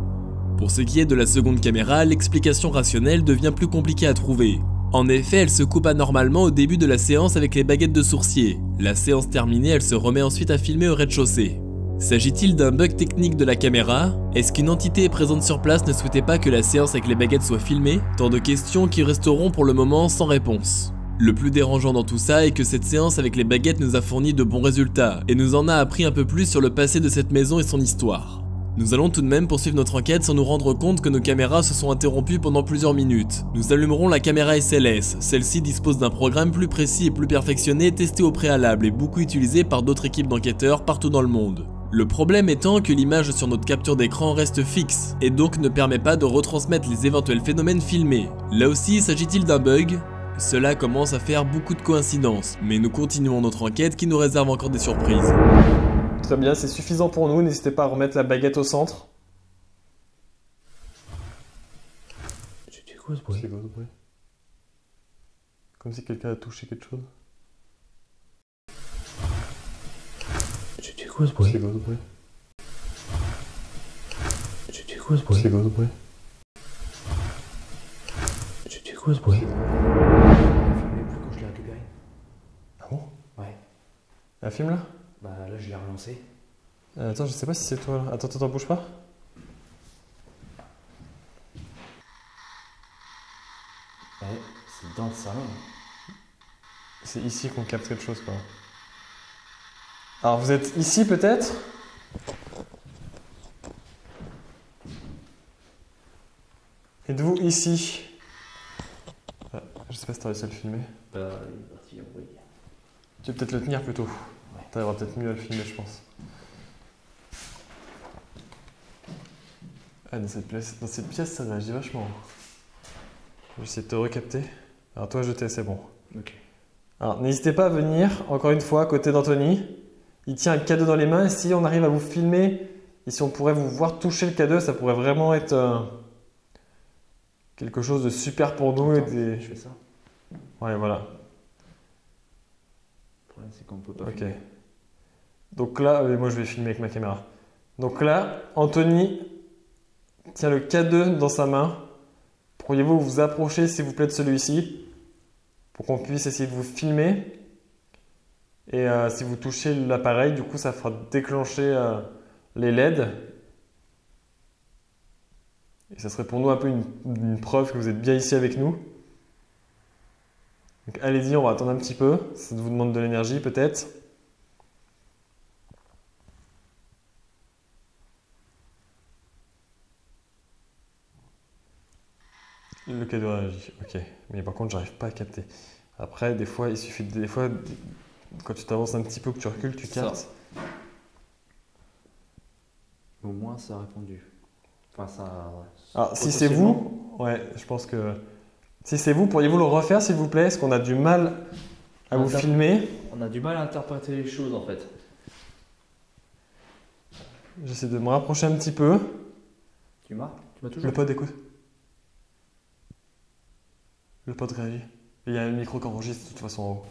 Pour ce qui est de la seconde caméra, l'explication rationnelle devient plus compliquée à trouver. En effet, elle se coupe anormalement au début de la séance avec les baguettes de sourcier. La séance terminée, elle se remet ensuite à filmer au rez-de-chaussée. S'agit-il d'un bug technique de la caméra? Est-ce qu'une entité présente sur place ne souhaitait pas que la séance avec les baguettes soit filmée? Tant de questions qui resteront pour le moment sans réponse. Le plus dérangeant dans tout ça est que cette séance avec les baguettes nous a fourni de bons résultats et nous en a appris un peu plus sur le passé de cette maison et son histoire. Nous allons tout de même poursuivre notre enquête sans nous rendre compte que nos caméras se sont interrompues pendant plusieurs minutes. Nous allumerons la caméra SLS, celle-ci dispose d'un programme plus précis et plus perfectionné testé au préalable et beaucoup utilisé par d'autres équipes d'enquêteurs partout dans le monde. Le problème étant que l'image sur notre capture d'écran reste fixe et donc ne permet pas de retransmettre les éventuels phénomènes filmés. Là aussi, s'agit-il d'un bug? Cela commence à faire beaucoup de coïncidences, mais nous continuons notre enquête qui nous réserve encore des surprises. Très bien, c'est suffisant pour nous, n'hésitez pas à remettre la baguette au centre. C'est quoi ce bruit? C'est quoi ce bruit? Comme si quelqu'un a touché quelque chose. C'est quoi ce bruit? C'est quoi ce bruit? C'est quoi ce bruit? C'est quoi ce bruit? C'est quoi ce bruit? Elle filmait plus quand je l'ai récupéré. Ah bon? Ouais. Elle filme là? Bah là je l'ai relancé. Attends, je sais pas si c'est toi là. Attends, bouge pas. Ouais, c'est dans le salon. C'est ici qu'on capte quelque chose quoi. Alors vous êtes ici peut-être? Êtes-vous ici? Je sais pas si t'as réussi à le filmer. Bah il est parti en bruit. Tu vas peut-être le tenir plutôt. T'arriveras peut-être mieux à le filmer, je pense. Ah, dans cette pièce, ça réagit vachement. Je vais essayer de te recapter. Alors toi, jeter, c'est bon. Ok. Alors, n'hésitez pas à venir, encore une fois, à côté d'Anthony. Il tient un cadeau dans les mains et si on arrive à vous filmer et si on pourrait vous voir toucher le cadeau, ça pourrait vraiment être quelque chose de super pour nous. Attends, je fais ça. Ouais, voilà. Le problème, c'est qu'on peut pas Ok. filmer. Donc là, moi je vais filmer avec ma caméra. Donc là, Anthony tient le cadeau dans sa main. Pourriez-vous vous approcher, s'il vous plaît, de celui-ci pour qu'on puisse essayer de vous filmer. Et si vous touchez l'appareil, du coup, ça fera déclencher les LED. Et ça serait pour nous un peu une preuve que vous êtes bien ici avec nous. Donc allez-y, on va attendre un petit peu. Ça vous demande de l'énergie peut-être. Le cadeau réagit, ok. Mais par contre, j'arrive pas à capter. Après, des fois, il suffit des fois, quand tu t'avances un petit peu, que tu recules, tu captes. Au moins, ça a répondu. Enfin, ça. Alors, si c'est vous, ouais, je pense que. Si c'est vous, pourriez-vous le refaire, s'il vous plaît? Parce qu'on a du mal à vous filmer. On a du mal à interpréter les choses en fait. J'essaie de me rapprocher un petit peu. Tu m'as toujours. Le pod écoute. Le pod réagit. Il y a un micro qui enregistre de toute façon en haut.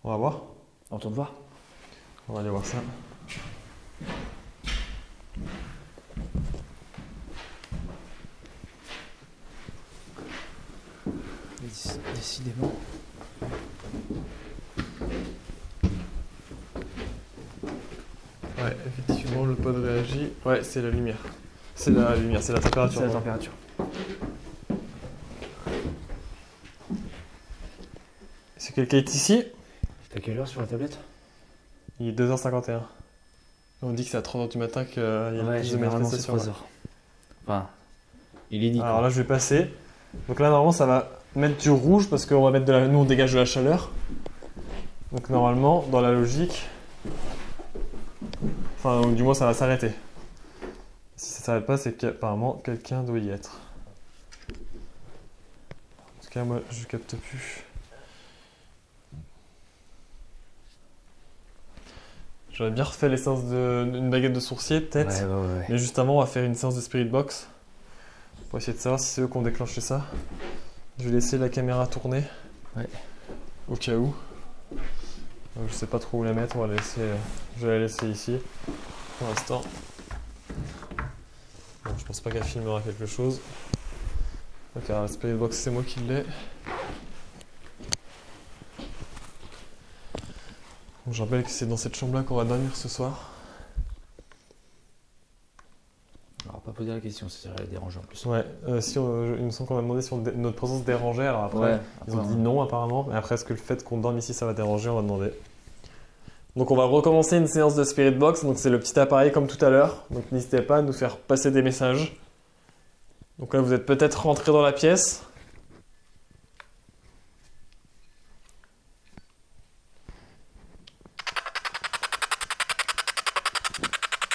On va voir. On t'en voir. On va aller voir ça. Décidément. Ouais, effectivement, le pod réagit. Ouais, c'est la lumière. C'est la lumière, c'est la température. C'est la température. Est-ce que quelqu'un est ici? T'as quelle heure sur la tablette? Il est 2h51. On dit que c'est à 3h du matin qu'il y a une prise de manifestation. 3h. Enfin, il est dit. Alors là, je vais passer. Donc là, normalement, ça va mettre du rouge parce qu'on va mettre de la... Nous, on dégage de la chaleur. Donc normalement, dans la logique... Enfin, du moins, ça va s'arrêter. Si ça ne s'arrête pas, c'est qu'apparemment, quelqu'un doit y être. En tout cas, moi, je capte plus. J'aurais bien refait les séances d'une baguette de sourcier, peut-être. Ouais. Mais juste avant, on va faire une séance de Spirit Box pour essayer de savoir si c'est eux qui ont déclenché ça. Je vais laisser la caméra tourner. Ouais. Au cas où. Donc, je sais pas trop où la mettre, on va la laisser, je vais la laisser ici pour l'instant. Bon, je pense pas qu'elle filmera quelque chose. Ok, alors la Spirit Box, c'est moi qui l'ai. Bon, je rappelle que c'est dans cette chambre-là qu'on va dormir ce soir. On va pas poser la question, ça serait dérangeant en plus. Ouais, il me semble qu'on a demandé si notre présence dérangeait, alors après, ils ont dit non apparemment, mais après est-ce que le fait qu'on dorme ici ça va déranger, on va demander. Donc on va recommencer une séance de Spirit Box, donc c'est le petit appareil comme tout à l'heure, donc n'hésitez pas à nous faire passer des messages. Donc là vous êtes peut-être rentré dans la pièce.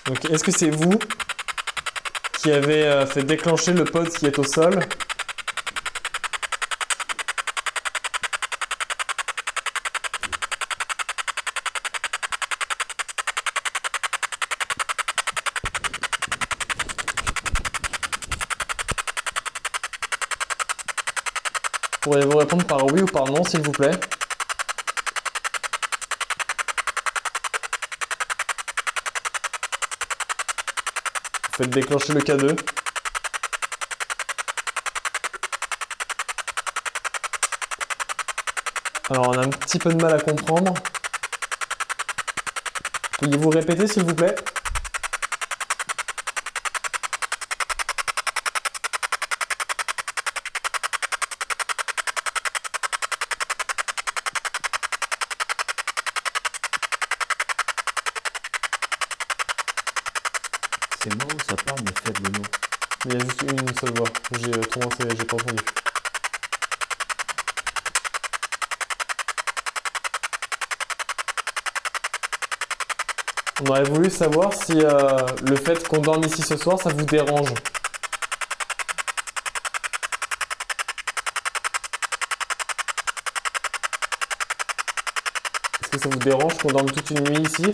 Donc est-ce que c'est vous qui avez fait déclencher le pod qui est au sol? Pourriez-vous répondre par oui ou par non, s'il vous plaît? Faites déclencher le K2. Alors on a un petit peu de mal à comprendre. Pourriez-vous répéter s'il vous plaît? C'est moi ou ça parle mais faible mot? Il y a juste une seule voix. J'ai j'ai pas entendu. On aurait voulu savoir si le fait qu'on dorme ici ce soir, ça vous dérange. Est-ce que ça vous dérange qu'on dorme toute une nuit ici?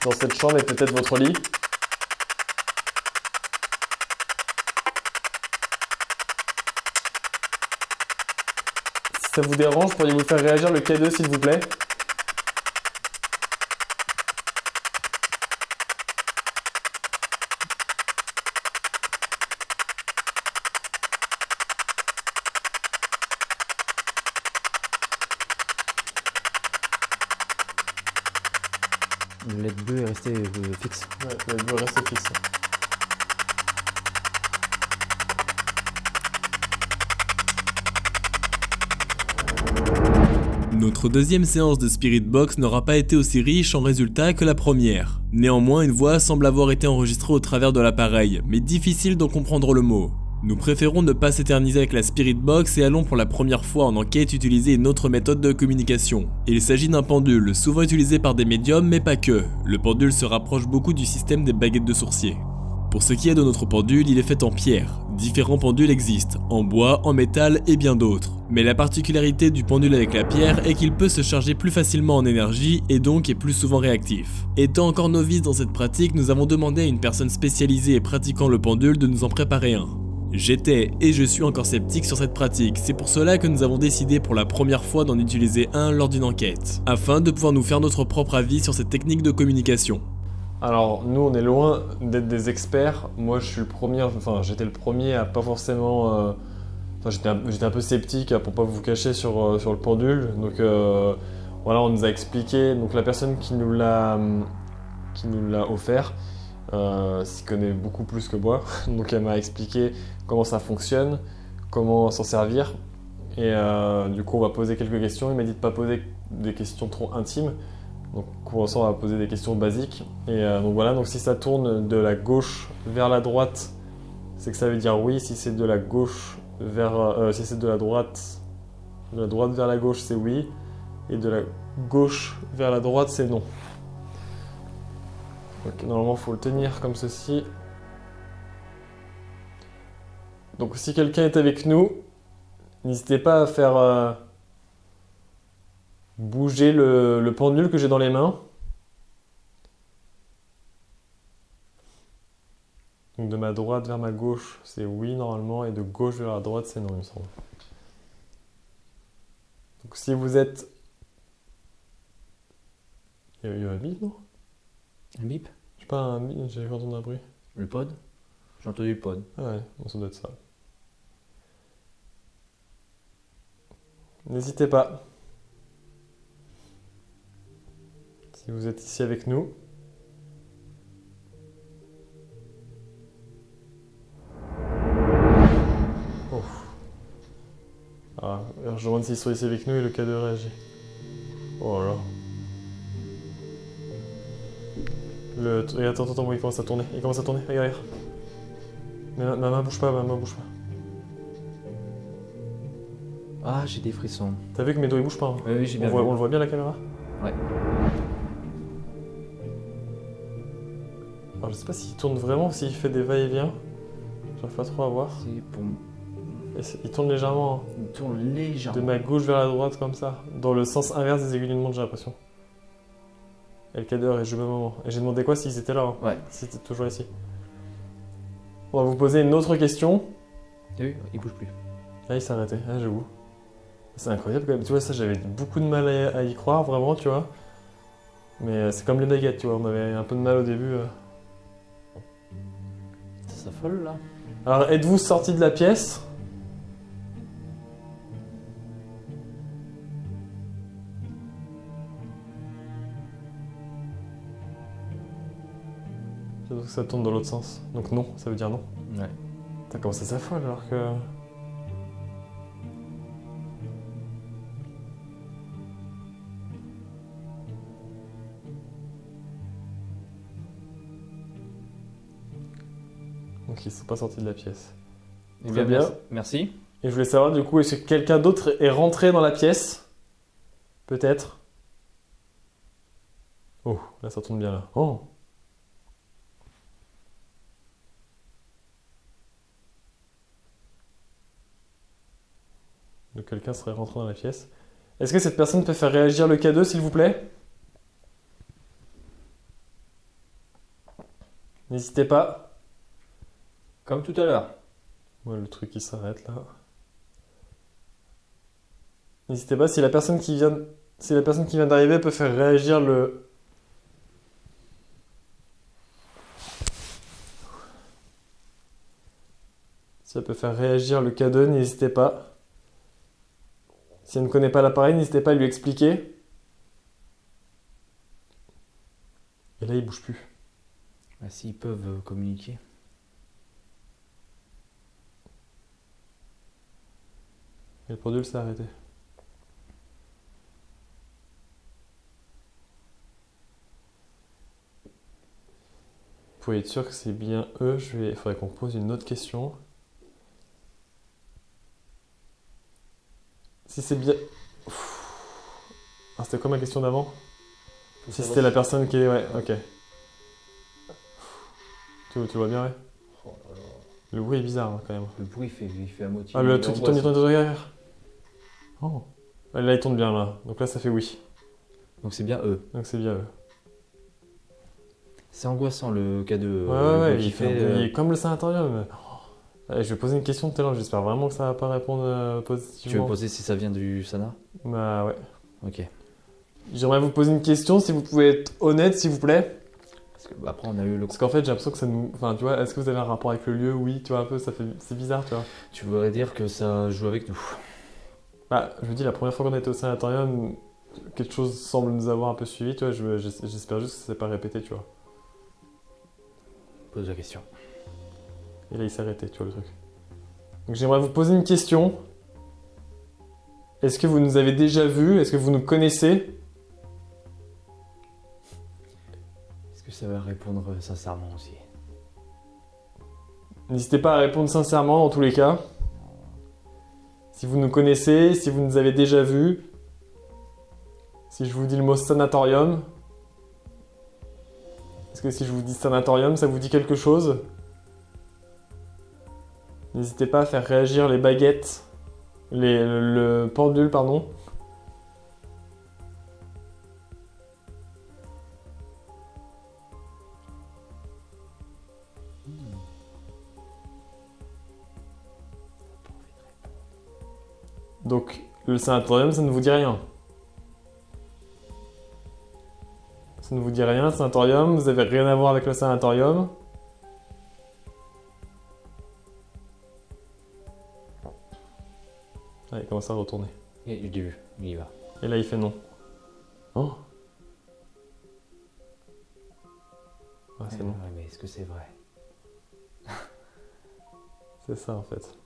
Dans cette chambre et peut-être votre lit? Si ça vous dérange, pourriez-vous faire réagir le K2 s'il vous plaît? Le LED bleu est resté fixe. Ouais, le LED bleu reste fixe. Notre deuxième séance de Spirit Box n'aura pas été aussi riche en résultats que la première. Néanmoins, une voix semble avoir été enregistrée au travers de l'appareil, mais difficile d'en comprendre le mot. Nous préférons ne pas s'éterniser avec la Spirit Box et allons pour la première fois en enquête utiliser une autre méthode de communication. Il s'agit d'un pendule, souvent utilisé par des médiums mais pas que. Le pendule se rapproche beaucoup du système des baguettes de sourcier. Pour ce qui est de notre pendule, il est fait en pierre. Différents pendules existent, en bois, en métal et bien d'autres. Mais la particularité du pendule avec la pierre est qu'il peut se charger plus facilement en énergie et donc est plus souvent réactif. Étant encore novices dans cette pratique, nous avons demandé à une personne spécialisée et pratiquant le pendule de nous en préparer un. J'étais et je suis encore sceptique sur cette pratique, c'est pour cela que nous avons décidé pour la première fois d'en utiliser un lors d'une enquête, afin de pouvoir nous faire notre propre avis sur cette technique de communication. Alors, nous, on est loin d'être des experts. Moi, je suis le premier, enfin, j'étais le premier à pas forcément... j'étais un peu sceptique pour pas vous cacher sur le pendule. Donc, voilà, on nous a expliqué. Donc, la personne qui nous l'a offert s'y connaît beaucoup plus que moi. Donc, elle m'a expliqué comment ça fonctionne, comment s'en servir. Et du coup, on va poser quelques questions. Il m'a dit de pas poser des questions trop intimes. Donc pour l'instant, on va poser des questions basiques. Et donc voilà, donc si ça tourne de la gauche vers la droite, c'est que ça veut dire oui. Si c'est de la gauche vers, si c'est de la droite vers la gauche, c'est oui. Et de la gauche vers la droite, c'est non. Donc normalement, il faut le tenir comme ceci. Donc si quelqu'un est avec nous, n'hésitez pas à faire bouger le pendule que j'ai dans les mains. Donc de ma droite vers ma gauche, c'est oui normalement, et de gauche vers la droite, c'est non, il me semble. Donc si vous êtes... Il y a eu un bip, non? Un bip? Je sais pas, un bip, j'ai entendu un bruit. Le pod? J'ai entendu le pod. Ah ouais, bon, ça doit être ça. N'hésitez pas. Si vous êtes ici avec nous. Oh. Ah, je demande s'ils sont ici avec nous et le K2 réagit. Oh là là. Attends, il commence à tourner. Regarde. Ma main bouge pas, Ah, j'ai des frissons. T'as vu que mes doigts ils bougent pas, hein? Oui, j'ai bien vu. On le voit bien la caméra? Ouais. Alors je sais pas s'il tourne vraiment ou s'il fait des va-et-vient. J'arrive pas trop à voir. C'est pour... Il tourne légèrement. Hein. Il tourne légèrement. De ma gauche vers la droite comme ça. Dans le sens inverse des aiguilles d'une montre, j'ai l'impression. Et le cadre est joué au même moment. Et j'ai demandé quoi s'ils étaient là. Hein. Ouais. S'ils étaient toujours ici. On va vous poser une autre question. T'as vu? Il bouge plus. Ah, il s'est arrêté. Ah, j'avoue. C'est incroyable quand même. Tu vois, ça, j'avais beaucoup de mal à y croire, vraiment, tu vois. Mais c'est comme les baguettes, tu vois. On avait un peu de mal au début. Ça s'affole, là. Alors, êtes-vous sorti de la pièce? Donc ça tourne dans l'autre sens. Donc non, ça veut dire non. Ouais. Putain, comment ça s'affole alors que... Donc ils sont pas sortis de la pièce. Eh Très bien, merci. Et je voulais savoir du coup, est-ce que quelqu'un d'autre est rentré dans la pièce? Peut-être. Oh, là ça tourne bien là. Oh! Donc quelqu'un serait rentré dans la pièce. Est-ce que cette personne peut faire réagir le K2 s'il vous plaît? N'hésitez pas. Comme tout à l'heure. Ouais, le truc qui s'arrête là. N'hésitez pas, si la personne qui vient d'arriver peut faire réagir le... Si elle peut faire réagir le K2, n'hésitez pas. Si elle ne connaît pas l'appareil, n'hésitez pas à lui expliquer. Et là, il bouge plus. Ah, s'ils peuvent communiquer. Et le pendule s'est arrêté. Vous pouvez être sûr que c'est bien eux. Il faudrait qu'on pose une autre question. Si c'est bien... Ah, c'était quoi ma question d'avant? Si c'était la personne qui est... Ouais, ok. Tu vois bien, ouais. Oh là là. Le bruit est bizarre, hein, quand même. Le bruit il fait à moitié. Ah, le truc qui tourne, regarde. Oh. Là, il tourne bien, là. Donc là, ça fait oui. Donc c'est bien eux. Donc c'est bien eux. C'est angoissant le cas de... Ouais, il est comme le sanatorium. Je vais poser une question tout à l'heure, j'espère vraiment que ça va pas répondre positivement. Tu veux poser si ça vient du Sana? Bah ouais. Ok. J'aimerais vous poser une question, si vous pouvez être honnête, s'il vous plaît. Parce que, après, on a eu le... Parce qu'en fait, j'ai l'impression que ça nous... Enfin, tu vois, est-ce que vous avez un rapport avec le lieu? Oui, tu vois, un peu, ça fait... C'est bizarre, tu vois. Tu voudrais dire que ça joue avec nous? Bah, je me dis, la première fois qu'on était au sanatorium, quelque chose semble nous avoir un peu suivi, tu vois, j'espère juste que ça s'est pas répété, tu vois. Pose la question. Et là, il s'est arrêté, tu vois, le truc. Donc, j'aimerais vous poser une question. Est-ce que vous nous avez déjà vus? Est-ce que vous nous connaissez? Est-ce que ça va répondre sincèrement aussi? N'hésitez pas à répondre sincèrement dans tous les cas. Si vous nous connaissez, si vous nous avez déjà vus. Si je vous dis le mot sanatorium. Est-ce que si je vous dis sanatorium, ça vous dit quelque chose? N'hésitez pas à faire réagir les baguettes. Le pendule, pardon. Donc, le sanatorium, ça ne vous dit rien. Ça ne vous dit rien, le sanatorium, vous n'avez rien à voir avec le sanatorium. Ah, il commence à retourner. Et je l'ai vu, il y va. Et là, il fait non. Oh. Ah, c'est non. Ouais, mais est-ce que c'est vrai? C'est ça, en fait.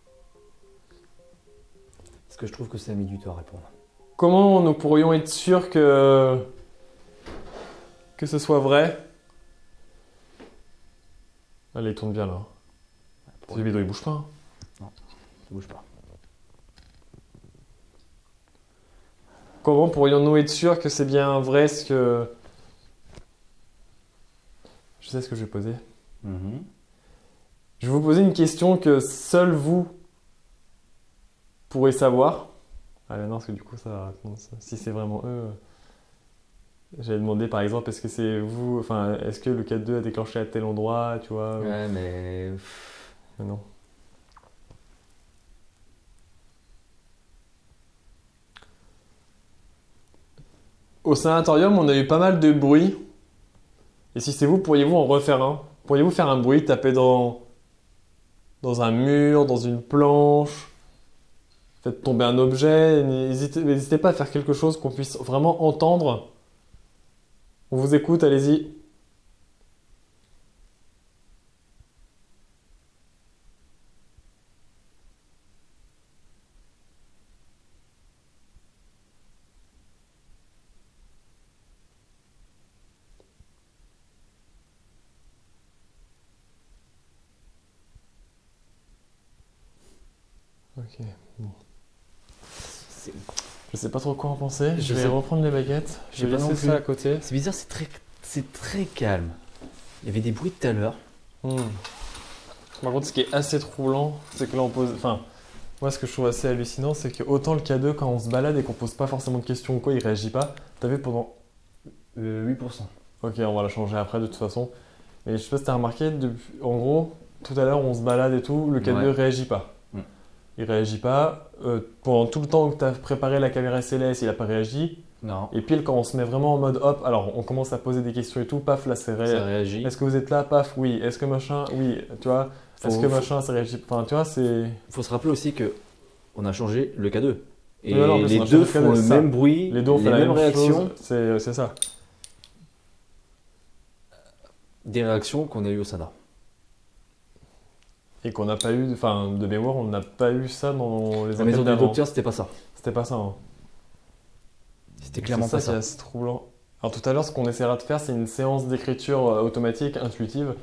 Parce que je trouve que ça a mis du temps à répondre. Comment nous pourrions être sûrs que ce soit vrai? Allez, il tourne bien, là. Ce bidon, il bouge pas. Hein. Non, ça bouge pas. Comment pourrions-nous être sûrs que c'est bien vrai ce que... Je sais ce que je vais poser. Je vais vous poser une question que seul vous pourrez savoir. Ah mais non, parce que du coup, si c'est vraiment eux... J'allais demander par exemple, est-ce que c'est vous... Enfin, est-ce que le 4-2 a déclenché à tel endroit, tu vois? Ouais, mais... Mais non. Au sanatorium, on a eu pas mal de bruit. Et si c'est vous, pourriez-vous en refaire un? Pourriez-vous faire un bruit, taper dans un mur, dans une planche, faites tomber un objet? N'hésitez pas à faire quelque chose qu'on puisse vraiment entendre. On vous écoute, allez-y. Ok, bon. Je sais pas trop quoi en penser. Je vais reprendre les baguettes. Je vais laisser ça à côté. C'est bizarre, c'est c'est très calme. Il y avait des bruits tout à l'heure. Par contre, ce qui est assez troublant, c'est que là on pose. Enfin, moi ce que je trouve assez hallucinant, c'est que autant le K2, quand on se balade et qu'on pose pas forcément de questions ou quoi, il réagit pas. T'as vu pendant. 8%. Ok, on va la changer après de toute façon. Mais je sais pas si t'as remarqué, en gros, tout à l'heure on se balade et tout, le K2 réagit pas. Il réagit pas. Pendant tout le temps que t'as préparé la caméra SLS, il a pas réagi. Non. Et pile quand on se met vraiment en mode hop, alors on commence à poser des questions et tout, paf, là c'est Ça réagit. Est-ce que vous êtes là, paf, oui. Est-ce que machin, oui. Tu vois, est-ce que machin, ça réagit. Enfin, tu vois, c'est. Faut se rappeler aussi que on a changé le K2. Et Oui, alors, les on a deux changé font le ça. même bruit, Les deux ont fait la mêmes même réactions. chose. C'est ça. Des réactions qu'on a eues au Sana. Et qu'on n'a pas eu, enfin, de mémoire, on n'a pas eu ça dans les La maison enquêtes du d'avant. docteur, c'était pas ça. C'était pas ça. Hein. C'était clairement C'est pas ça qui est ça. assez troublant. Alors tout à l'heure, ce qu'on essaiera de faire, c'est une séance d'écriture automatique, intuitive.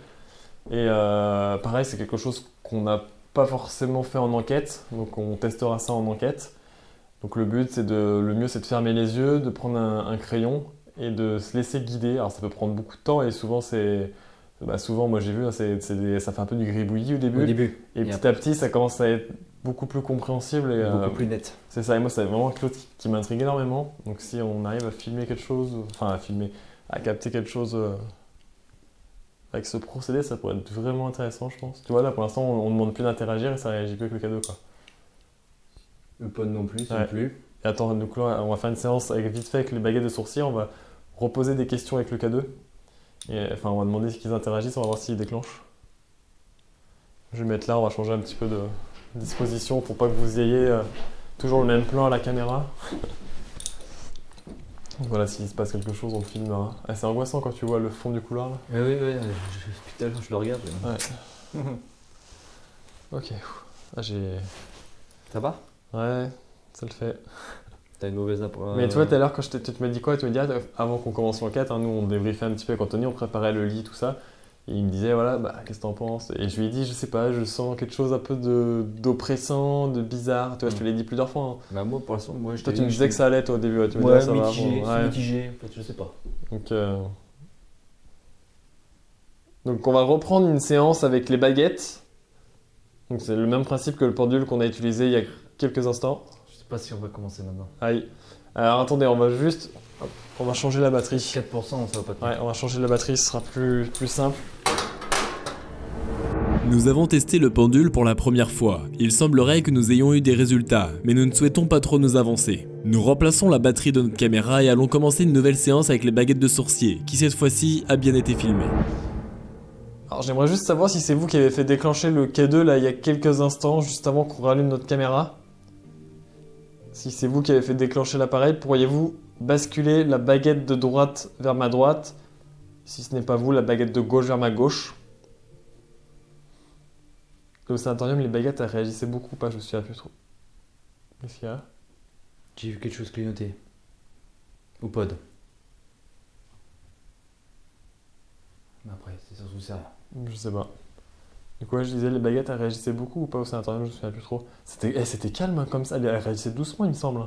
Et pareil, c'est quelque chose qu'on n'a pas forcément fait en enquête. Donc on testera ça en enquête. Donc le but, le mieux, c'est de fermer les yeux, de prendre un crayon et de se laisser guider. Alors ça peut prendre beaucoup de temps et souvent souvent, moi j'ai vu, ça fait un peu du gribouillis au début. Au début. Et petit à petit, ça commence à être beaucoup plus compréhensible. Et, Beaucoup plus net. c'est ça, et moi c'est vraiment quelque chose qui m'intrigue énormément. Donc si on arrive à filmer quelque chose, à capter quelque chose avec ce procédé, ça pourrait être vraiment intéressant, je pense. Tu vois, là pour l'instant, on ne demande plus d'interagir et ça réagit plus avec le K2, quoi. Le pod non plus, Ouais. non plus. Et attends, donc là, on va faire une séance vite fait avec les baguettes de sourcils, on va reposer des questions avec le K2. Et enfin, on va demander ce qu'ils interagissent, on va voir s'ils déclenchent. Je vais mettre là, on va changer un petit peu de disposition pour pas que vous ayez toujours le même plan à la caméra. Donc voilà, s'il se passe quelque chose, on le filmera. Ah, c'est angoissant quand tu vois le fond du couloir là. Oui, depuis tout à l'heure, je le regarde. Ouais. Ok. Ah, Ça va? Ouais, ça le fait. T'as une mauvaise Mais tu vois, tout à l'heure, quand tu m'as dit quoi? Tu me dis, avant qu'on commence l'enquête, hein, nous on débriefait un petit peu avec Anthony, on préparait le lit, tout ça. Et il me disait, voilà, qu'est-ce que t'en penses? Et je lui ai dit, je sais pas, je sens quelque chose un peu d'oppressant, de bizarre. Tu vois, je te l'ai dit plusieurs fois. Hein. Bah moi, pour l'instant, moi, je Toi, tu me disais que ça allait, toi, au début. Tu me disais, ça va, mitigé, bon, c'est ouais. mitigé. En fait, je sais pas. Donc, on va reprendre une séance avec les baguettes. Donc, c'est le même principe que le pendule qu'on a utilisé il y a quelques instants. Je sais pas si on va commencer maintenant. Aïe. Alors, attendez, on va changer la batterie. 4%, ça va pas tenir. Ouais, on va changer la batterie, ce sera plus simple. Nous avons testé le pendule pour la première fois. Il semblerait que nous ayons eu des résultats, mais nous ne souhaitons pas trop nous avancer. Nous remplaçons la batterie de notre caméra et allons commencer une nouvelle séance avec les baguettes de sourcier, qui cette fois-ci a bien été filmée. Alors j'aimerais juste savoir si c'est vous qui avez fait déclencher le K2 là il y a quelques instants, juste avant qu'on rallume notre caméra. Si c'est vous qui avez fait déclencher l'appareil, pourriez-vous basculer la baguette de droite vers ma droite? Si ce n'est pas vous, la baguette de gauche vers ma gauche. Au sanatorium, les baguettes elles réagissaient beaucoup ou pas? Je me souviens plus trop. Qu'est-ce qu'il y a? J'ai vu quelque chose clignoter. Au pod. Mais après, c'est surtout ça. Je sais pas. Du coup, je disais, les baguettes elles réagissaient beaucoup ou pas au sanatorium? Je me souviens plus trop. C'était calme hein, comme ça, elles réagissaient doucement, il me semble.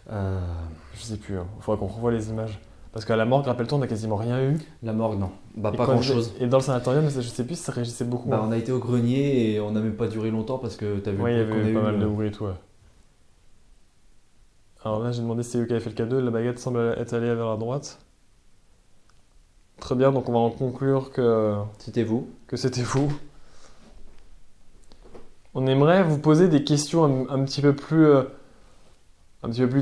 Je sais plus, il faudrait qu'on revoie les images. Parce qu'à la morgue, rappelle-toi, on n'a quasiment rien eu. La morgue, non. Bah, Et pas grand-chose. Et dans le sanatorium, je sais plus si ça réagissait beaucoup. Bah, hein. on a été au grenier et on n'a même pas duré longtemps parce que t'as vu Oui, il y le bruit avait qu'on a pas eu. mal de bruit et tout. Ouais. Alors là, j'ai demandé si c'est eux qui avaient fait le K2. La baguette semble être allée vers la droite. Très bien, donc on va en conclure C'était vous. que c'était vous. On aimerait vous poser des questions un petit peu plus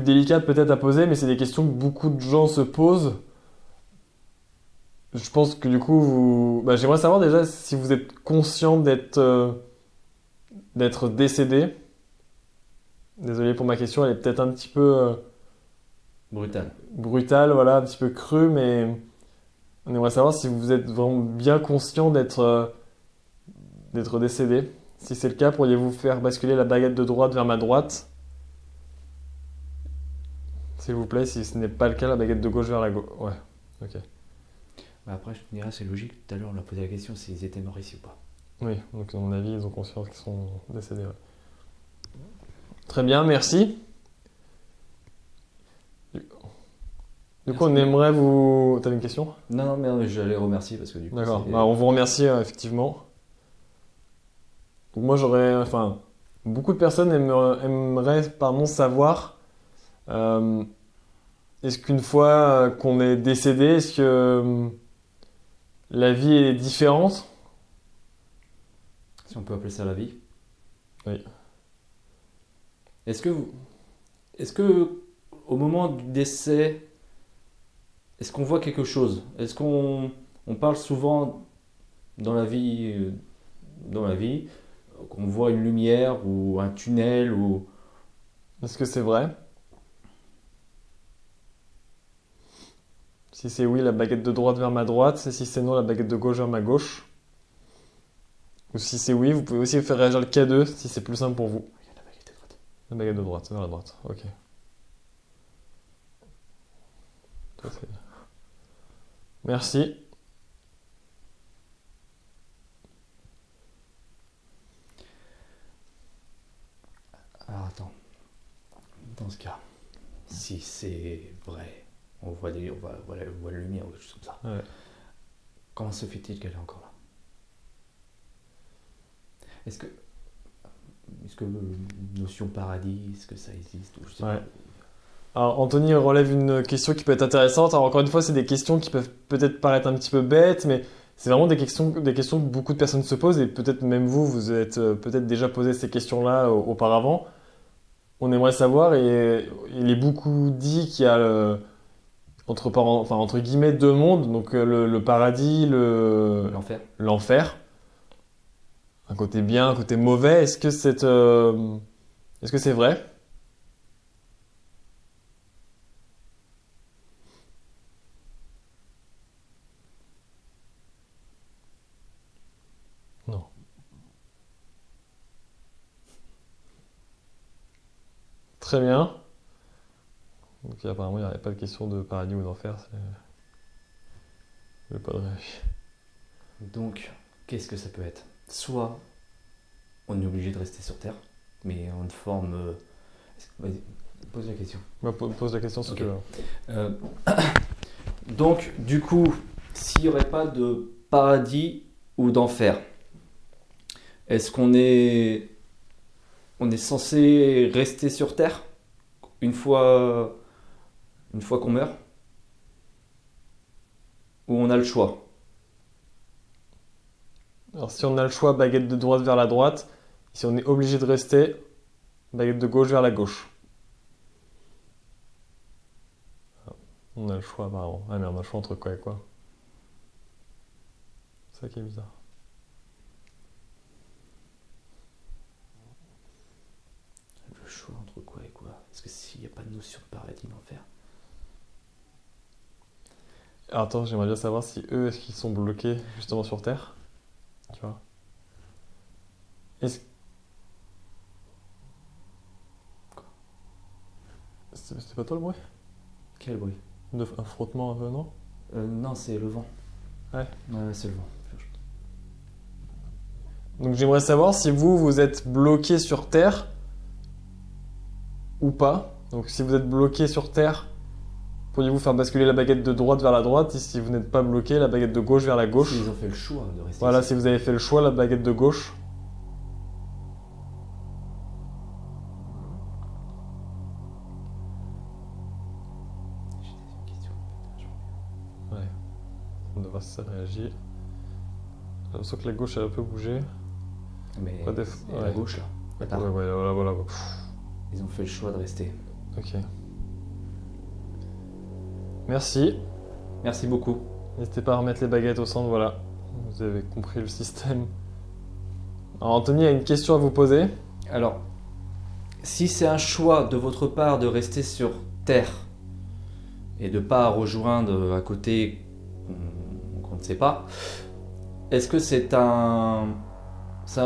délicates peut-être à poser, mais c'est des questions que beaucoup de gens se posent. Je pense que du coup, j'aimerais savoir déjà si vous êtes conscient d'être décédé. Désolé pour ma question, elle est peut-être un petit peu Brutal. brutale, voilà, un petit peu crue, mais on aimerait savoir si vous êtes vraiment bien conscient d'être décédé. Si c'est le cas, pourriez-vous faire basculer la baguette de droite vers ma droite? S'il vous plaît, si ce n'est pas le cas, la baguette de gauche vers la gauche. Ouais, ok. Bah, après, je te dirais, c'est logique. Tout à l'heure, on a posé la question s'ils étaient morts ici ou pas. Oui, donc à mon avis, ils ont conscience qu'ils sont décédés. Ouais. Très bien, merci. Du coup, on aimerait vous... T'avais une question? Non, mais je les remercie parce que du coup. D'accord. c'est- Bah, on vous remercie effectivement. Donc moi, enfin, beaucoup de personnes aimeraient, pardon, savoir euh, est-ce qu'une fois qu'on est décédé, est-ce que la vie est différente? Si on peut appeler ça la vie. Oui. Est-ce que au moment du décès, est-ce qu'on voit quelque chose? Est-ce qu'on parle souvent dans la vie, qu'on voit une lumière ou un tunnel ou Est-ce que c'est vrai? Si c'est oui, la baguette de droite vers ma droite. Et si c'est non, la baguette de gauche vers ma gauche. Ou si c'est oui, vous pouvez aussi faire réagir le K2 si c'est plus simple pour vous. la baguette de droite. La baguette de droite, vers la droite. Ok. Toi, c'est- Merci. Alors attends. Dans ce cas, si c'est vrai, on voit la lumière ou quelque chose comme ça. Ouais. Comment se fait-il qu'elle est encore là? Est-ce que notion paradis, est-ce que ça existe ou je sais Ouais. pas. Alors, Anthony relève une question qui peut être intéressante. Alors, encore une fois, c'est des questions qui peuvent peut-être paraître un petit peu bêtes, mais c'est vraiment des questions que beaucoup de personnes se posent et peut-être même vous êtes peut-être déjà posé ces questions-là auparavant. On aimerait savoir, et il est beaucoup dit qu'il y a entre guillemets deux mondes, donc le paradis, L'enfer. l'enfer. Un côté bien, un côté mauvais. Est-ce que c'est vrai? Non. Très bien. Donc apparemment, il n'y avait pas de question de paradis ou d'enfer. Il n'y a pas de réagi. Donc, qu'est-ce que ça peut être? Soit on est obligé de rester sur Terre, mais en une forme. Vas-y, pose la question. Bah, pose la question si Ok. tu veux. Euh, Donc, du coup, s'il n'y aurait pas de paradis ou d'enfer, est-ce on est censé rester sur Terre une fois qu'on meurt? Ou on a le choix? Alors si on a le choix, baguette de droite vers la droite. Si on est obligé de rester, baguette de gauche vers la gauche. On a le choix apparemment. Ah mais on a le choix entre quoi et quoi? C'est ça qui est bizarre. Le choix entre quoi et quoi? Parce que s'il n'y a pas de notion de paradis, d'enfer. Alors, attends, j'aimerais bien savoir si eux, est-ce qu'ils sont bloqués justement sur Terre? Tu vois? Est-ce... C'était pas toi le bruit? Quel bruit? Un frottement un peu, non? Non, c'est le vent. Ouais. Ouais, c'est le vent. Donc j'aimerais savoir si vous êtes bloqué sur Terre ou pas. Donc si vous êtes bloqué sur Terre, pourriez-vous faire basculer la baguette de droite vers la droite, et si vous n'êtes pas bloqué, la baguette de gauche vers la gauche. Ils ont fait le choix de rester Voilà, ici. si vous avez fait le choix, la baguette de gauche. J'ai des questions. Ouais. On va voir si ça réagit. J'ai l'impression que la gauche elle a un peu bougé. Mais Pas et la ouais. gauche là. Attends. Ouais, voilà. Ils ont fait le choix de rester. Ok. Merci. Merci beaucoup. N'hésitez pas à remettre les baguettes au centre, voilà. Vous avez compris le système. Alors Anthony a une question à vous poser. Alors, si c'est un choix de votre part de rester sur Terre et de pas rejoindre à côté qu'on ne sait pas, est-ce que c'est un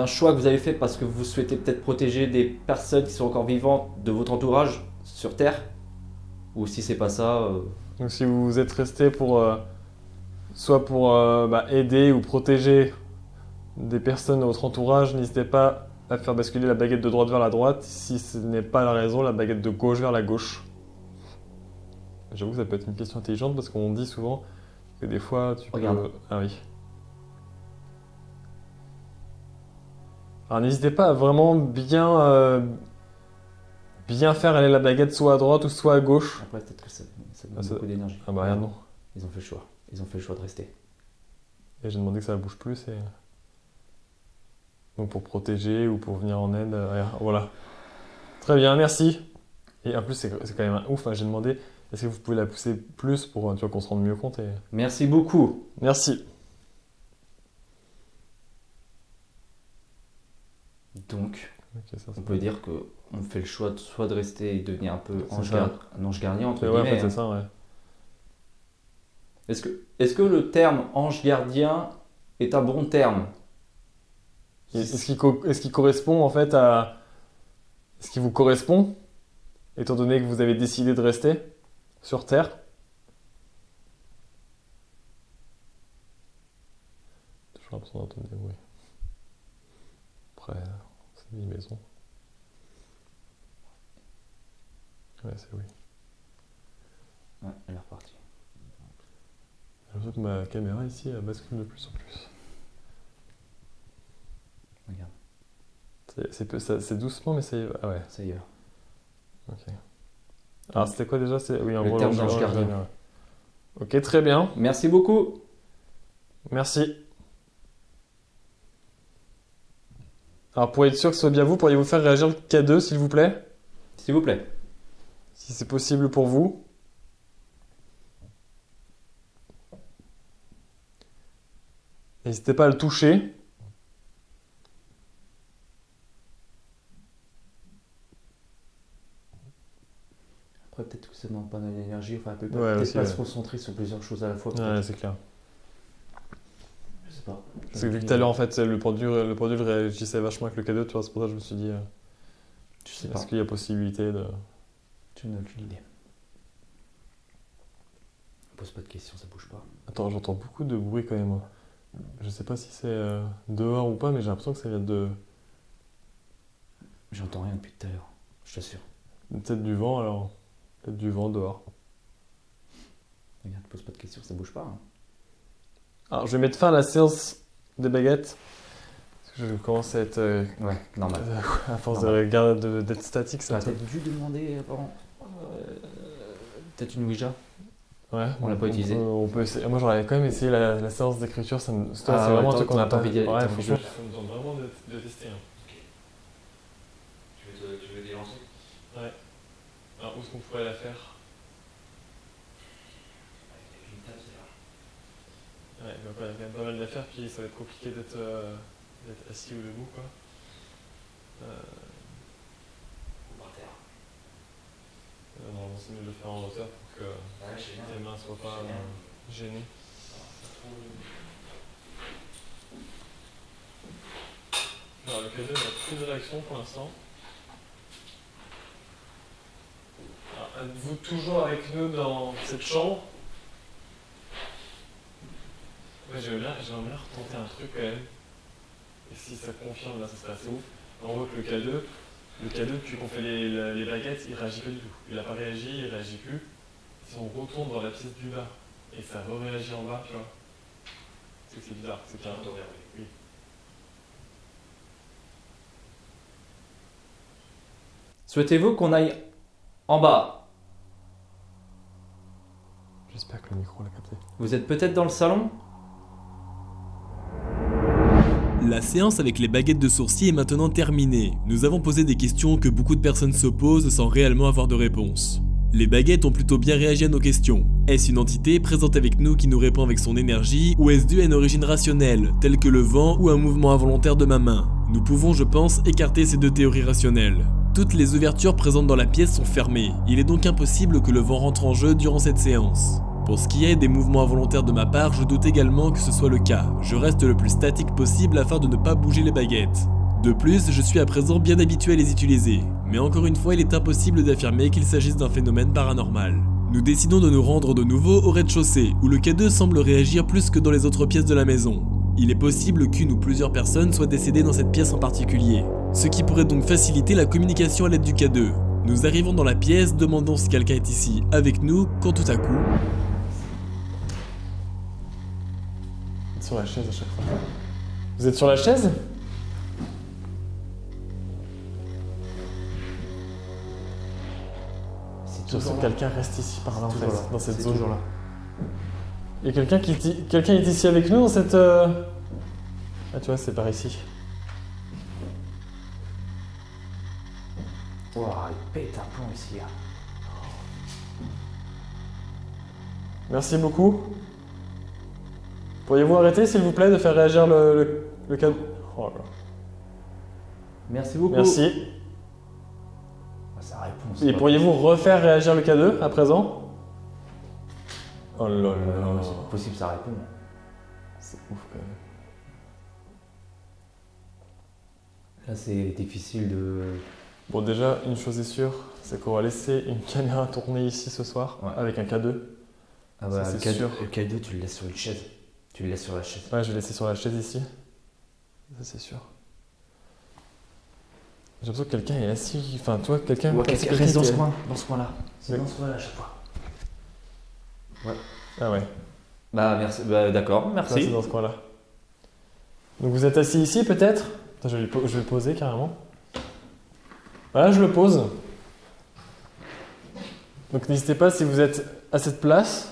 choix que vous avez fait parce que vous souhaitez peut-être protéger des personnes qui sont encore vivantes de votre entourage sur Terre? Ou si c'est pas ça, Donc si vous êtes resté pour soit pour aider ou protéger des personnes de votre entourage, n'hésitez pas à faire basculer la baguette de droite vers la droite. Si ce n'est pas la raison, la baguette de gauche vers la gauche. J'avoue que ça peut être une question intelligente parce qu'on dit souvent que des fois tu peux... Regarde. Ah oui. Alors n'hésitez pas à vraiment bien faire aller la baguette soit à droite ou soit à gauche. Après, peut-être que ça demande Ah, ça- beaucoup d'énergie. Ah bah regarde, non. Ils ont fait le choix. Ils ont fait le choix de rester. Et j'ai demandé que ça bouge plus et... Donc pour protéger ou pour venir en aide, voilà. Très bien, merci. Et en plus c'est quand même un ouf, hein. J'ai demandé est-ce que vous pouvez la pousser plus pour tu vois, qu'on se rende mieux compte et... Merci beaucoup. Merci. Donc, Ok, ça, on peut dire que on fait le choix soit de rester et devenir un peu C'est un ça. ange gardien, entre Ouais, en guillemets. fait, hein. c'est ça, ouais. Est-ce que le terme ange gardien est un bon terme? Est-ce qu'il correspond en fait à... Est-ce qu'il vous correspond, étant donné que vous avez décidé de rester sur Terre? Toujours l'impression d'entendre des bruits. Après, c'est une maison. Ouais, c'est oui. Ouais, elle est repartie. J'ai l'impression que ma caméra ici, elle bascule de plus en plus. Regarde, C'est doucement, mais c'est... Ah ouais, ça y est. ok. Alors c'était quoi déjà? Oui, en Le gros, terme l'ange d'ange gardien. ouais. Ok, très bien. Merci beaucoup. Merci. Alors pour être sûr que ce soit bien vous, pourriez-vous faire réagir le K2 s'il vous plaît? S'il vous plaît. Si c'est possible pour vous. N'hésitez pas à le toucher. Après, peut-être que ça demande pas d'énergie. Enfin, elle peut Ouais, peut-être aussi, pas ouais. se concentrer sur plusieurs choses à la fois. Ouais, peut-être. c'est clair. Je sais pas. Parce que vu que tout à l'heure en fait le pendule réagissait vachement avec le K2, tu vois, c'est pour ça que je me suis dit Je sais pas. est-ce qu'il y a possibilité de... Tu n'as aucune idée. Pose pas de questions, ça bouge pas. Attends, j'entends beaucoup de bruit quand même. Moi. Je sais pas si c'est dehors ou pas, mais j'ai l'impression que ça vient de... J'entends rien depuis tout à l'heure. Je t'assure. Peut-être du vent alors. Peut-être du vent dehors. Regarde, pose pas de questions, ça bouge pas. Hein. Alors je vais mettre fin à la séance des baguettes. Parce que je commence à être... Ouais, normal. à force Normal. d'être statique, ça T'as peut-être dû demander avant. Peut-être une Ouija. Ouais, On l'a pas utilisé. On peut essayer. Moi j'aurais quand même essayé la séance d'écriture, c'est Ah c'est ouais, vraiment un t'as- truc qu'on a t'as pas envie d'y aller, Ouais, t'as envie franchement, de- ça me tente vraiment de tester. Hein. Tu veux délancer? Alors où est-ce qu'on pourrait la faire? Ouais, donc il y a quand même pas mal d'affaires, puis ça va être compliqué d'être assis ou debout quoi. Ou par terre. Normalement c'est mieux de le faire en hauteur pour que Ouais, je sais bien. tes mains soient pas gênées. Alors le K2 n'a plus de réaction pour l'instant. Alors, êtes-vous toujours avec nous dans cette chambre? Ouais, j'aimerais bien retenter un truc quand même. Et si ça confirme, là, ça serait assez ouf. On voit que le K2, depuis qu'on fait les baguettes, il réagit pas du tout. Il n'a pas réagi, il réagit plus. Si on retourne dans la pièce du bas, et ça re-réagit en bas, tu vois. C'est bizarre, c'est qu'il y a un oui. Souhaitez-vous qu'on aille en bas? J'espère que le micro l'a capté. Vous êtes peut-être dans le salon? La séance avec les baguettes de sourcils est maintenant terminée. Nous avons posé des questions que beaucoup de personnes se posent sans réellement avoir de réponse. Les baguettes ont plutôt bien réagi à nos questions. Est-ce une entité présente avec nous qui nous répond avec son énergie, ou est-ce dû à une origine rationnelle, telle que le vent ou un mouvement involontaire de ma main? Nous pouvons, je pense, écarter ces deux théories rationnelles. Toutes les ouvertures présentes dans la pièce sont fermées. Il est donc impossible que le vent rentre en jeu durant cette séance. Pour ce qui est des mouvements involontaires de ma part, je doute également que ce soit le cas. Je reste le plus statique possible afin de ne pas bouger les baguettes. De plus, je suis à présent bien habitué à les utiliser. Mais encore une fois, il est impossible d'affirmer qu'il s'agisse d'un phénomène paranormal. Nous décidons de nous rendre de nouveau au rez-de-chaussée, où le K2 semble réagir plus que dans les autres pièces de la maison. Il est possible qu'une ou plusieurs personnes soient décédées dans cette pièce en particulier, ce qui pourrait donc faciliter la communication à l'aide du K2. Nous arrivons dans la pièce, demandons si quelqu'un est ici avec nous, quand tout à coup... Sur la chaise à chaque fois. Vous êtes sur la chaise? J'ai l'impression que quelqu'un reste ici par là en fait, dans cette zone. Toujours là. Il y a quelqu'un quelqu'un est ici avec nous dans cette... Ah tu vois, c'est par ici. Ouah, il pète un plomb ici. Hein. Merci beaucoup. Pourriez-vous arrêter s'il vous plaît de faire réagir le cadre? Oh là. Merci beaucoup. Merci. Ça répond. Et pourriez-vous refaire réagir le K2 à présent? Oh là là. C'est pas possible, ça répond. C'est ouf quand même. Là, c'est difficile de... Bon déjà, une chose est sûre, c'est qu'on va laisser une caméra tourner ici ce soir, Ouais. avec un K2. Ah bah, Ça, le c'est K2, sûr. le K2, tu le laisses sur une chaise. Tu le laisses sur la chaise. Ouais, je vais laisser sur la chaise ici. Ça c'est sûr. J'ai l'impression que quelqu'un est assis, enfin toi, quelqu'un... Ouais, quelqu'un reste dans qui ce est- coin, dans ce coin-là. C'est Ouais. dans ce coin-là à chaque fois. Ah ouais, Bah, merci. Bah, d'accord, ça, c'est merci. dans ce coin-là. Donc vous êtes assis ici peut-être? Attends, je vais le poser carrément. Voilà, je le pose. Donc n'hésitez pas si vous êtes à cette place.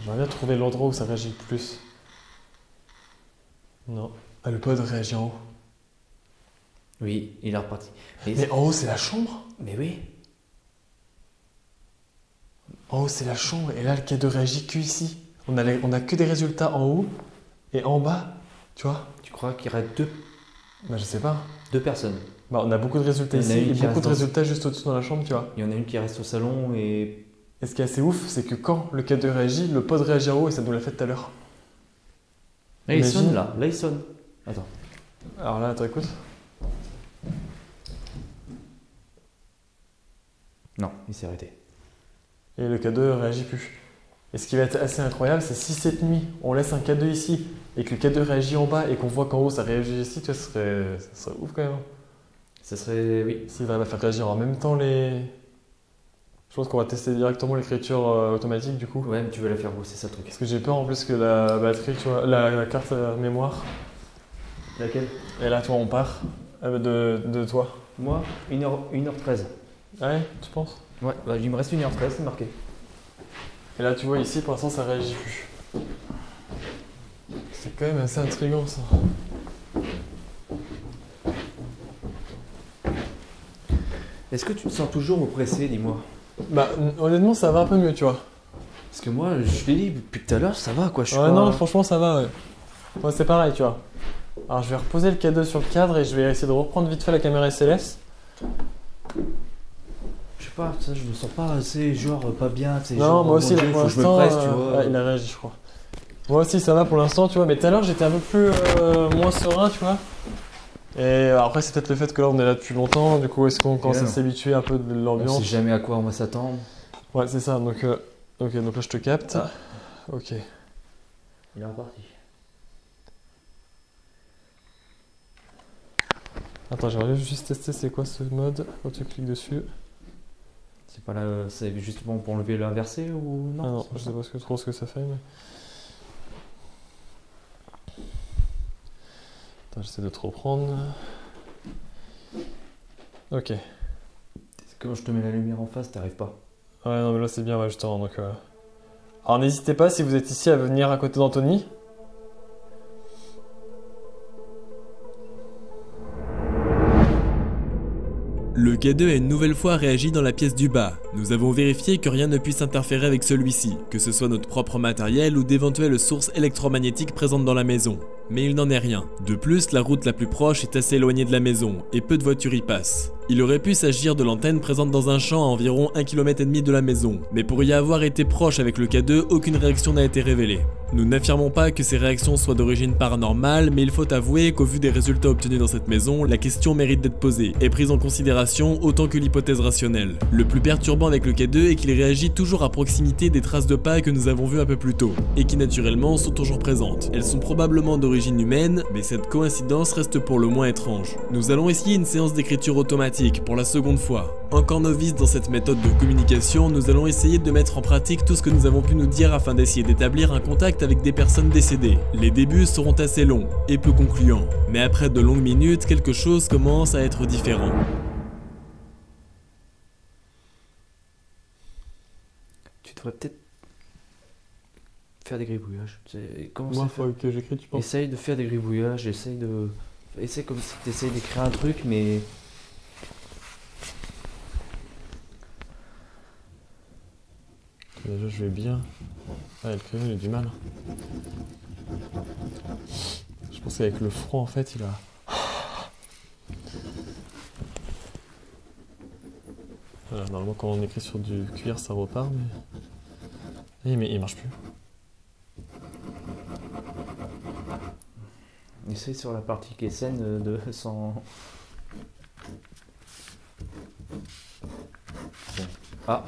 J'aimerais bien trouver l'endroit où ça réagit le plus. Non. Ah, le pod réagit en haut. Oui, il est reparti. Mais en haut, c'est la chambre? Mais oui. En haut, c'est la chambre. Et là, le K2 réagit que ici. On a que des résultats en haut. Et en bas, tu vois? Tu crois qu'il reste Bah, je sais pas. deux personnes. Bah, on a beaucoup de résultats Il y en a ici une et qui beaucoup reste de dans- résultats juste au-dessus dans la chambre, tu vois. Il y en a une qui reste au salon et... Et ce qui est assez ouf, c'est que quand le K2 réagit, le pod réagit en haut et ça nous l'a fait tout à l'heure. Là, il Imagine. sonne, là. Là, il sonne. Attends. Alors là, attends, écoute. Non, il s'est arrêté. Et le K2 réagit plus. Et ce qui va être assez incroyable, c'est si cette nuit, on laisse un K2 ici et que le K2 réagit en bas et qu'on voit qu'en haut ça réagit ici, tu vois, ça serait ouf quand même. Ça serait... Oui. S'il arrive à faire réagir en même temps les... Je pense qu'on va tester directement l'écriture automatique du coup. Ouais, mais tu veux la faire bosser, ça le truc. Parce que j'ai peur en plus que la batterie, tu vois, la carte mémoire, Laquelle? et là, tu vois, on part de toi. Moi, 1h13. Ouais, tu penses? Ouais, bah, il me reste 1h13, c'est marqué. Et là, tu vois, ici, pour l'instant, ça réagit plus. C'est quand même assez intriguant ça. Est-ce que tu te sens toujours oppressé, dis-moi? Bah, honnêtement, ça va un peu mieux, tu vois. Parce que moi, je l'ai dit depuis tout à l'heure, ça va quoi. Je suis Ouais, pas... non, franchement, ça va, ouais. Ouais, c'est pareil, tu vois. Alors, je vais reposer le K2 sur le cadre et je vais essayer de reprendre vite fait la caméra SLS. Je sais pas, ça, je me sens pas assez, genre, pas bien. Non, genre, moi aussi, mon là, Dieu, pour faut que je me l'instant, presse, tu vois. ouais, il a réagi, je crois. Moi aussi, ça va pour l'instant, tu vois. Mais tout à l'heure, j'étais un peu plus moins serein, tu vois. Et après, c'est peut-être le fait que là, on est là depuis longtemps. Du coup, est-ce qu'on commence à non. s'habituer un peu de On l'ambiance? sait jamais à quoi on va s'attendre. Ouais, c'est ça. Donc, ok, donc là, je te capte. Ah. Ok. Il est reparti. Attends, j'aimerais juste tester c'est quoi ce mode quand tu cliques dessus. C'est pas là, c'est justement pour enlever l'inversé ou non? Ah non, c'est je sais pas trop ce que ça fait, mais. Attends, j'essaie de te reprendre. Ok. C'est que quand je te mets la lumière en face, t'arrives pas. Ouais, non, mais là c'est bien, ouais, justement. Donc, alors, n'hésitez pas si vous êtes ici à venir à côté d'Anthony. Le Le K2 a une nouvelle fois réagi dans la pièce du bas. Nous avons vérifié que rien ne puisse interférer avec celui-ci, que ce soit notre propre matériel ou d'éventuelles sources électromagnétiques présentes dans la maison. Mais il n'en est rien. De plus, la route la plus proche est assez éloignée de la maison, et peu de voitures y passent. Il aurait pu s'agir de l'antenne présente dans un champ à environ 1,5 km de la maison, mais pour y avoir été proche avec le K2, aucune réaction n'a été révélée. Nous n'affirmons pas que ces réactions soient d'origine paranormale, mais il faut avouer qu'au vu des résultats obtenus dans cette maison, la question mérite d'être posée, et prise en considération autant que l'hypothèse rationnelle. Le plus perturbant avec le K2 est qu'il réagit toujours à proximité des traces de pas que nous avons vues un peu plus tôt, et qui naturellement sont toujours présentes. Elles sont probablement d'origine humaine, mais cette coïncidence reste pour le moins étrange. Nous allons essayer une séance d'écriture automatique pour la seconde fois. Encore novices dans cette méthode de communication, nous allons essayer de mettre en pratique tout ce que nous avons pu nous dire afin d'essayer d'établir un contact avec des personnes décédées. Les débuts seront assez longs et peu concluants, mais après de longues minutes, quelque chose commence à être différent. Tu devrais peut-être faire des gribouillages. Comment Moi, ça faut que j'écris, tu penses? Essaye de faire des gribouillages, essaye comme si tu essayes d'écrire un truc, mais... Déjà, je vais bien. Ah, le crayon, il a du mal. Je pense qu'avec le froid, en fait, il a... Voilà, normalement, quand on écrit sur du cuir, ça repart, mais... Oui, mais il marche plus. Essaye sur la partie qui est saine de sans... Bon. Ah,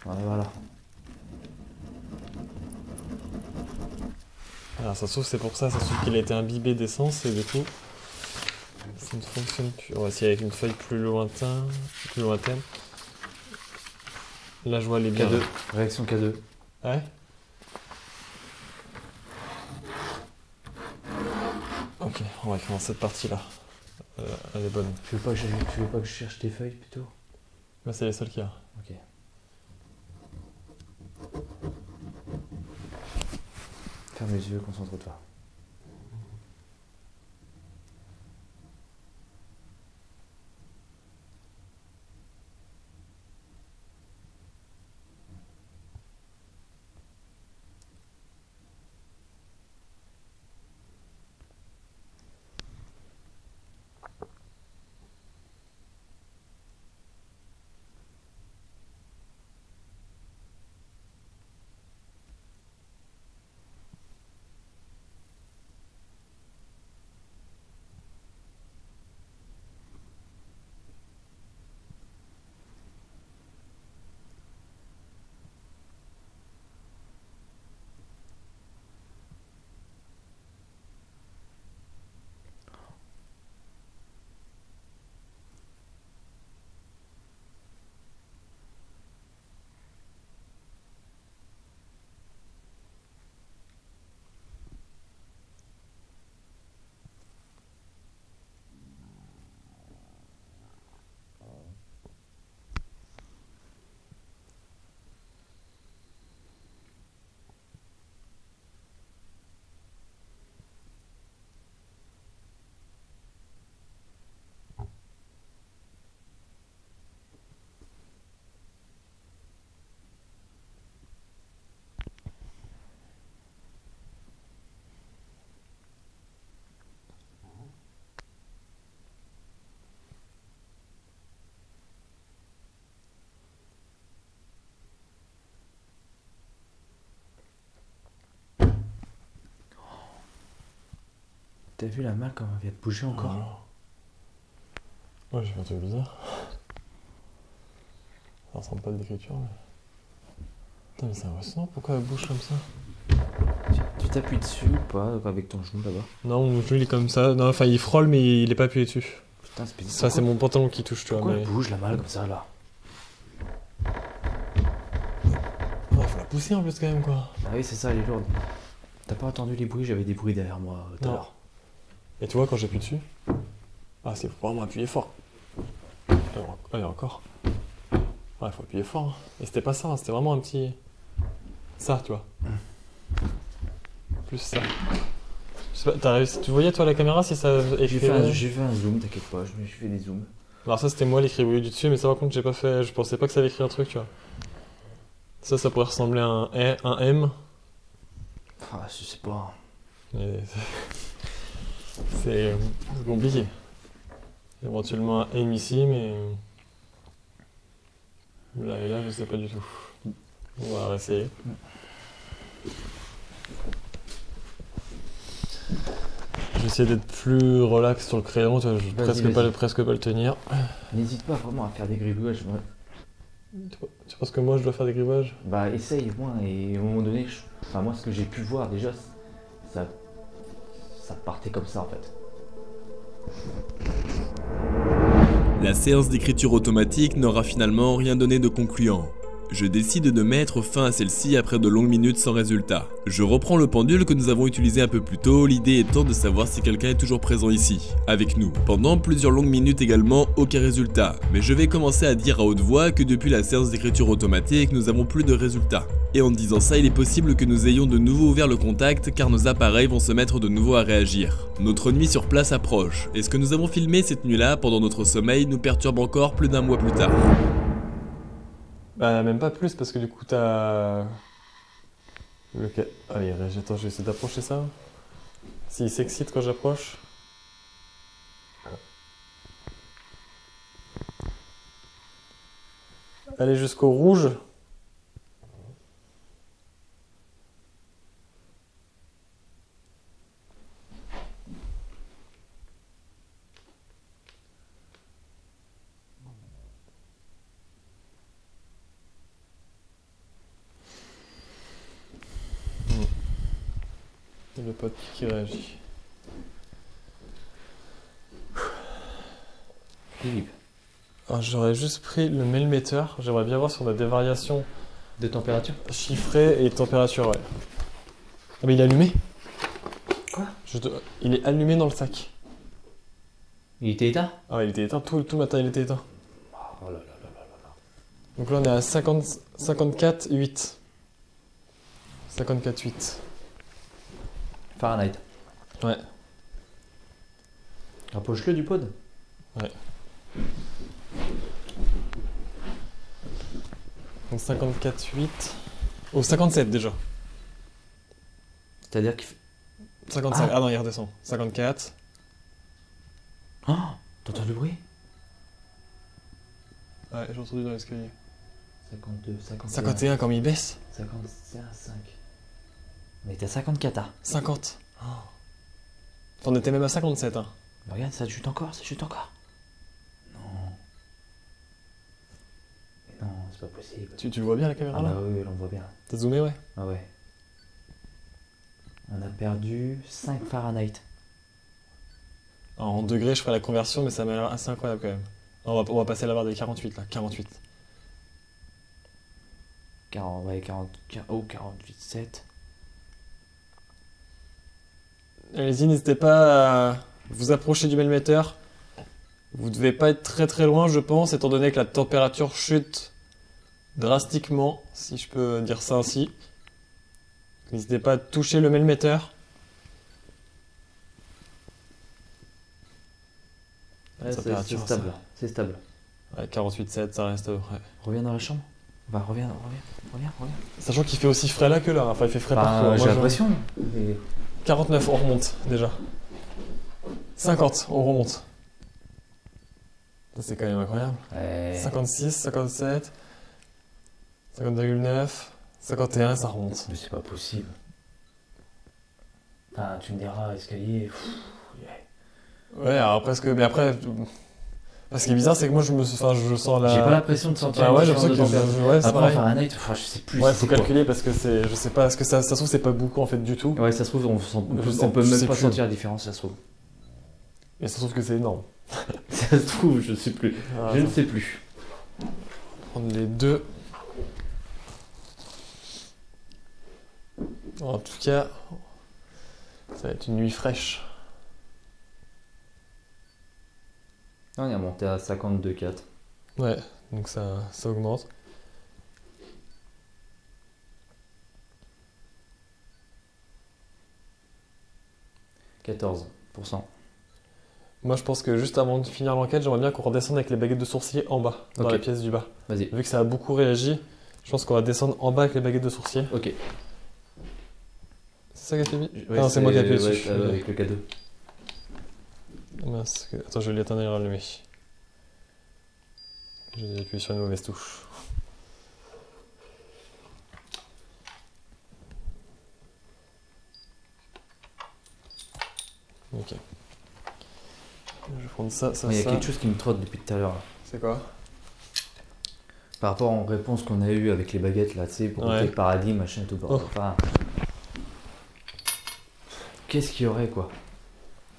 voilà. Alors, ça se trouve, c'est pour ça. Ça se trouve qu'il a été imbibé d'essence et du coup, ça ne fonctionne plus. On va essayer avec une feuille plus lointaine. Là, je vois les bien. K2, réaction K2. Ouais. Ok, on va écrire dans cette partie-là. Elle est bonne. Tu veux pas que je cherche tes feuilles plutôt? Là, c'est les seules qu'il y a. Ok. Ferme les yeux, concentre-toi. T'as vu la main comme elle vient de bouger encore? Ouais, j'ai fait un truc bizarre. Ça ressemble pas à de l'écriture, mais... Putain, mais c'est impressionnant, pourquoi elle bouge comme ça? Tu t'appuies dessus ou pas avec ton genou là-bas? Non, mon genou il est comme ça. Non, enfin il frôle, mais il est pas appuyé dessus. Putain, c'est Ça, c'est mon pantalon qui touche, tu vois. Pourquoi Mais... elle bouge la malle comme ça là? Ouais, faut la pousser en plus quand même, quoi. Ah oui, c'est ça, elle est lourde. T'as pas entendu les bruits? J'avais des bruits derrière moi tout à Non. l'heure. Et tu vois, quand j'appuie dessus, ah, c'est vraiment appuyer fort. Allez, encore. Ouais, faut appuyer fort. Hein. Et c'était pas ça, hein, c'était vraiment un petit... Ça, tu vois. Plus ça. Je sais pas, t'as réussi... Tu voyais, toi, la caméra, si ça... J'ai fait un zoom, t'inquiète pas, je fais des zooms. Alors ça c'était moi l'écrivouille du dessus, mais ça par contre j'ai pas fait. Je pensais pas que ça allait écrire un truc, tu vois. Ça pourrait ressembler à un M. Ah, je sais pas. Mais c'est compliqué. Éventuellement un M ici, mais là et là je sais pas du tout. On va essayer. Je vais essayer d'être plus relax sur le crayon, tu vois, je vais presque pas le tenir. N'hésite pas vraiment à faire des gribouillages. Ouais. Tu penses que moi je dois faire des gribouillages? Bah essaye, moi, et à un moment donné, enfin, moi ce que j'ai pu voir déjà, ça partait comme ça en fait. La séance d'écriture automatique n'aura finalement rien donné de concluant. Je décide de mettre fin à celle-ci après de longues minutes sans résultat. Je reprends le pendule que nous avons utilisé un peu plus tôt, l'idée étant de savoir si quelqu'un est toujours présent ici, avec nous. Pendant plusieurs longues minutes également, aucun résultat, mais je vais commencer à dire à haute voix que depuis la séance d'écriture automatique, nous avons plus de résultats. Et en disant ça, il est possible que nous ayons de nouveau ouvert le contact car nos appareils vont se mettre de nouveau à réagir. Notre nuit sur place approche, et ce que nous avons filmé cette nuit-là pendant notre sommeil nous perturbe encore plus d'un mois plus tard. Bah même pas plus parce que du coup t'as... Allez, attends, je vais essayer d'approcher ça. S'il s'excite quand j'approche. Allez jusqu'au rouge. Et le pote qui réagit. Philippe. Alors, j'aurais juste pris le millméteur. J'aimerais bien voir si on a des variations De température? chiffrées et température, ouais. Ah mais il est allumé. Quoi? Il est allumé dans le sac. Il était éteint? Ah ouais, il était éteint, tout le matin il était éteint. Oh là là là là là. Donc là on est à 54,8. 54,8. Fahrenheit. Ouais. Rapproche-le du pod. Ouais. Donc 54,8. Oh, 57 déjà. C'est-à-dire qu'il fait... 55. Ah non, il redescend. 54. Oh, t'entends le bruit? Ouais, j'ai entendu dans l'escalier. 52, 51. 51 comme il baisse. 51, 5. On était à 54, hein. 50. Oh. On était même à 57. Hein. Bah, regarde, ça chute encore, ça chute encore. Non. Mais non, c'est pas possible. Tu vois bien la caméra Ah là? bah oui, on voit bien. T'as zoomé, ouais? Ah ouais. On a perdu 5 Fahrenheit. Alors, en degrés, je ferai la conversion, mais ça m'a l'air assez incroyable quand même. On va passer à la barre des 48 là. 48. 40, ouais, 48, 7. Allez-y, n'hésitez pas à vous approcher du millméteur. Vous devez pas être très très loin, je pense, étant donné que la température chute drastiquement, si je peux dire ça ainsi. N'hésitez pas à toucher le millméteur. Ouais, c'est Température, stable. ça. C'est stable. Ouais, 48,7, ça reste à peu près. Reviens dans la chambre. Bah, reviens. Sachant qu'il fait aussi frais là que là. Enfin, il fait frais Bah, partout. Moi, j'ai l'impression. 49, on remonte déjà. 50, on remonte. Ça, c'est quand même incroyable. Ouais. 56, 57, 50,9, 51, ça remonte. Mais c'est pas possible. Ah, tu me diras, escalier. Ouais, alors presque. Mais après. Ce qui est bizarre, c'est que moi, je sens la. J'ai pas l'impression de sentir. Ah une ouais, j'ai différence l'impression de que. température. Ouais, c'est Après, pareil. Fahrenheit, enfin, je sais plus. Ouais, c'est faut quoi. calculer parce que c'est. Je sais pas, est-ce que ça se trouve, c'est pas beaucoup en fait du tout. Ouais, ça se trouve, on peut Je même sais pas plus. sentir la différence, ça se trouve. Mais ça se trouve que c'est énorme. Ça se trouve, je sais plus. Ah, Je ne attends. sais plus. Prendre les deux. En tout cas, ça va être une nuit fraîche. On est monté à 52,4. Ouais, donc ça augmente. %. Moi, je pense que juste avant de finir l'enquête, j'aimerais bien qu'on redescende avec les baguettes de sourcier en bas, dans Ok. la pièce du bas. Vas-y. Vu que ça a beaucoup réagi, je pense qu'on va descendre en bas avec les baguettes de sourcier. Ok. C'est ça qui a fait mis Ouais, Ah non, c'est moi qui ai appuyé ouais, dessus. avec le K2. Mince, attends, je vais l'éteindre et le rallumer. J'ai appuyé sur une mauvaise touche. Ok. Je vais prendre ça, ça, Il y a ça. quelque chose qui me trotte depuis tout à l'heure. Là. C'est quoi? Par rapport aux réponses qu'on a eues avec les baguettes, là, tu sais, pour Ouais. le paradis, machin et tout. Oh. Enfin. Qu'est-ce qu'il y aurait, quoi?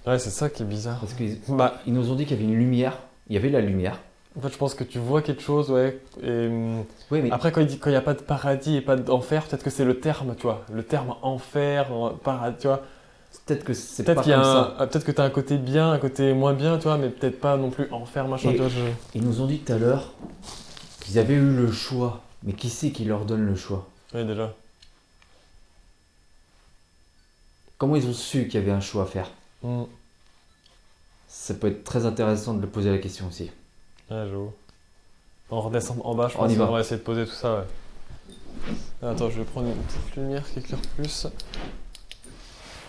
Ouais, c'est ça qui est bizarre. Parce qu'ils Bah, ils nous ont dit qu'il y avait une lumière. Il y avait la lumière. en fait, je pense que tu vois quelque chose, ouais. Et, Oui, mais après, quand il dit qu'il n'y a pas de paradis et pas d'enfer, peut-être que c'est le terme, tu vois. Le terme enfer, paradis, tu vois. peut-être que c'est Peut-être pas qu'il y a comme ça. peut-être que t'as un côté bien, un côté moins bien, tu vois, mais peut-être pas non plus enfer, machin, Et- tu vois. Ils nous ont dit tout à l'heure qu'ils avaient eu le choix. Mais qui c'est qui leur donne le choix? Oui, déjà. Comment ils ont su qu'il y avait un choix à faire? Hmm. Ça peut être très intéressant de le poser la question aussi. Ouais, j'avoue. On redescend en bas, je On pense y va. qu'on va essayer de poser tout ça, ouais. Attends, je vais prendre une petite lumière qui éclaire plus.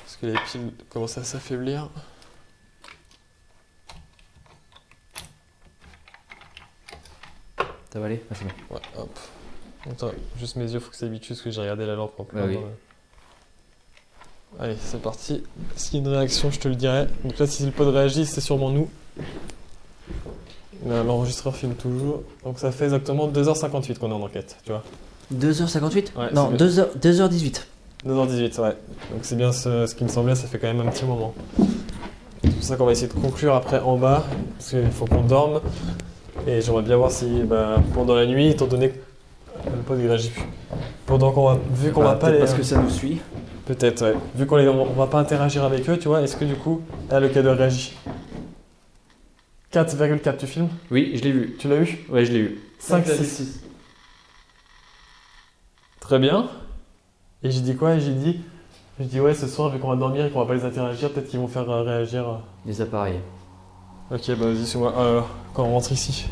Parce que les piles commencent à s'affaiblir. Ça va aller? Ah, c'est bon. Ouais, hop. Attends, juste mes yeux, faut que ça s'habitue parce que j'ai regardé la lampe en plein. Bah oui. Allez, c'est parti. S'il y a une réaction, je te le dirai. Donc là, si le pod réagit, c'est sûrement nous. Là, l'enregistreur filme toujours. Donc ça fait exactement 2h58 qu'on est en enquête, tu vois. 2h58? Ouais, Non, c'est 2h18. 2h18, ouais. Donc c'est bien ce qui me semblait, ça fait quand même un petit moment. C'est pour ça qu'on va essayer de conclure après en bas, parce qu'il faut qu'on dorme. Et j'aimerais bien voir si pendant la nuit, étant donné que le pod il réagit plus. Pendant qu'on va, vu qu'on va pas les... Parce que ça nous suit. Peut-être, ouais. Vu on va pas interagir avec eux, tu vois, est-ce que du coup, là le cadeau réagit? 4,4, tu filmes? Oui, je l'ai vu. Tu l'as eu? Ouais, je l'ai eu. 5,6. Très bien. Et j'ai dit quoi? J'ai dit ouais, ce soir, vu qu'on va dormir et qu'on va pas les interagir, peut-être qu'ils vont faire réagir. Les appareils. Ok, bah vas-y, c'est moi. Quand on rentre ici.